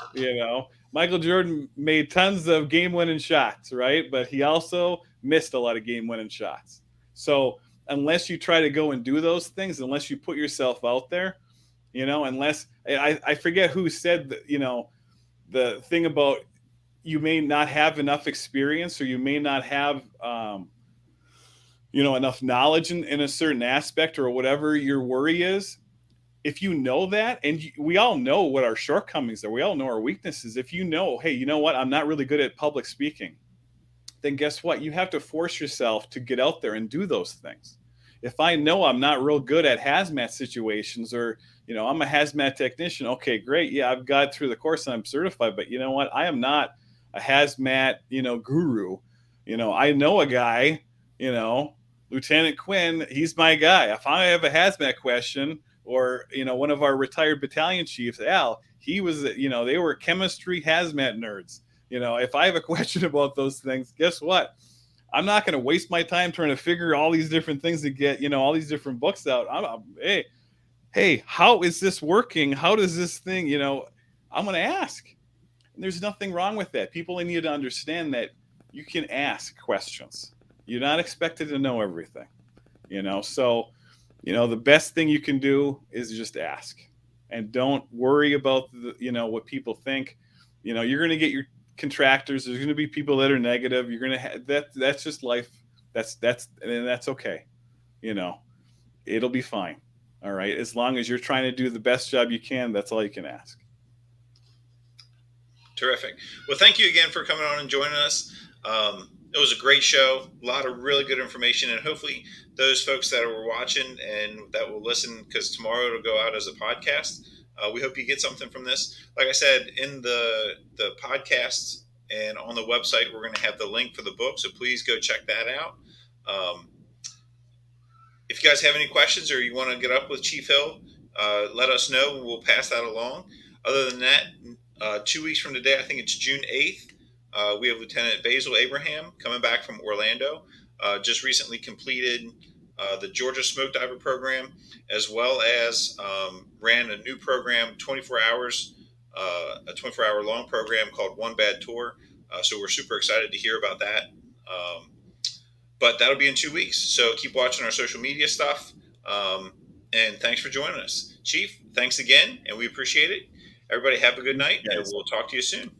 Michael Jordan made tons of game-winning shots, right? But he also missed a lot of game-winning shots. So unless you try to go and do those things, unless you put yourself out there, unless I forget who said that, the thing about you may not have enough experience, or you may not have, enough knowledge in a certain aspect, or whatever your worry is. If you know that, and we all know what our shortcomings are, we all know our weaknesses. If hey, you know what? I'm not really good at public speaking. Then guess what? You have to force yourself to get out there and do those things. If I know I'm not real good at hazmat situations, or, I'm a hazmat technician. Okay, great. Yeah, I've got through the course and I'm certified, but you know what? I am not a hazmat, guru. I know a guy, Lieutenant Quinn, he's my guy. If I have a hazmat question, or one of our retired battalion chiefs, Al, he was, they were chemistry hazmat nerds. If I have a question about those things, guess what? I'm not going to waste my time trying to figure all these different things to get, all these different books out. Hey, how is this working? How does this thing, I'm going to ask. And there's nothing wrong with that. People need to understand that you can ask questions. You're not expected to know everything, So, the best thing you can do is just ask, and don't worry about what people think. You're going to get your contractors. There's going to be people that are negative. You're going to have that. That's just life. And that's okay. It'll be fine. All right. As long as you're trying to do the best job you can, that's all you can ask. Terrific. Well, thank you again for coming on and joining us. It was a great show, a lot of really good information, and hopefully those folks that were watching and that will listen, because tomorrow it'll go out as a podcast, we hope you get something from this. Like I said, in the podcast and on the website, we're going to have the link for the book, so please go check that out. If you guys have any questions or you want to get up with Chief Hill, let us know. We'll pass that along. Other than that, 2 weeks from today, I think it's June 8th, we have Lieutenant Basil Abraham coming back from Orlando. Just recently completed the Georgia Smoke Diver program, as well as ran a new program, 24 hours, a 24-hour long program called One Bad Tour. So we're super excited to hear about that. But that'll be in 2 weeks. So keep watching our social media stuff. And thanks for joining us. Chief, thanks again, and we appreciate it. Everybody have a good night, and we'll talk to you soon.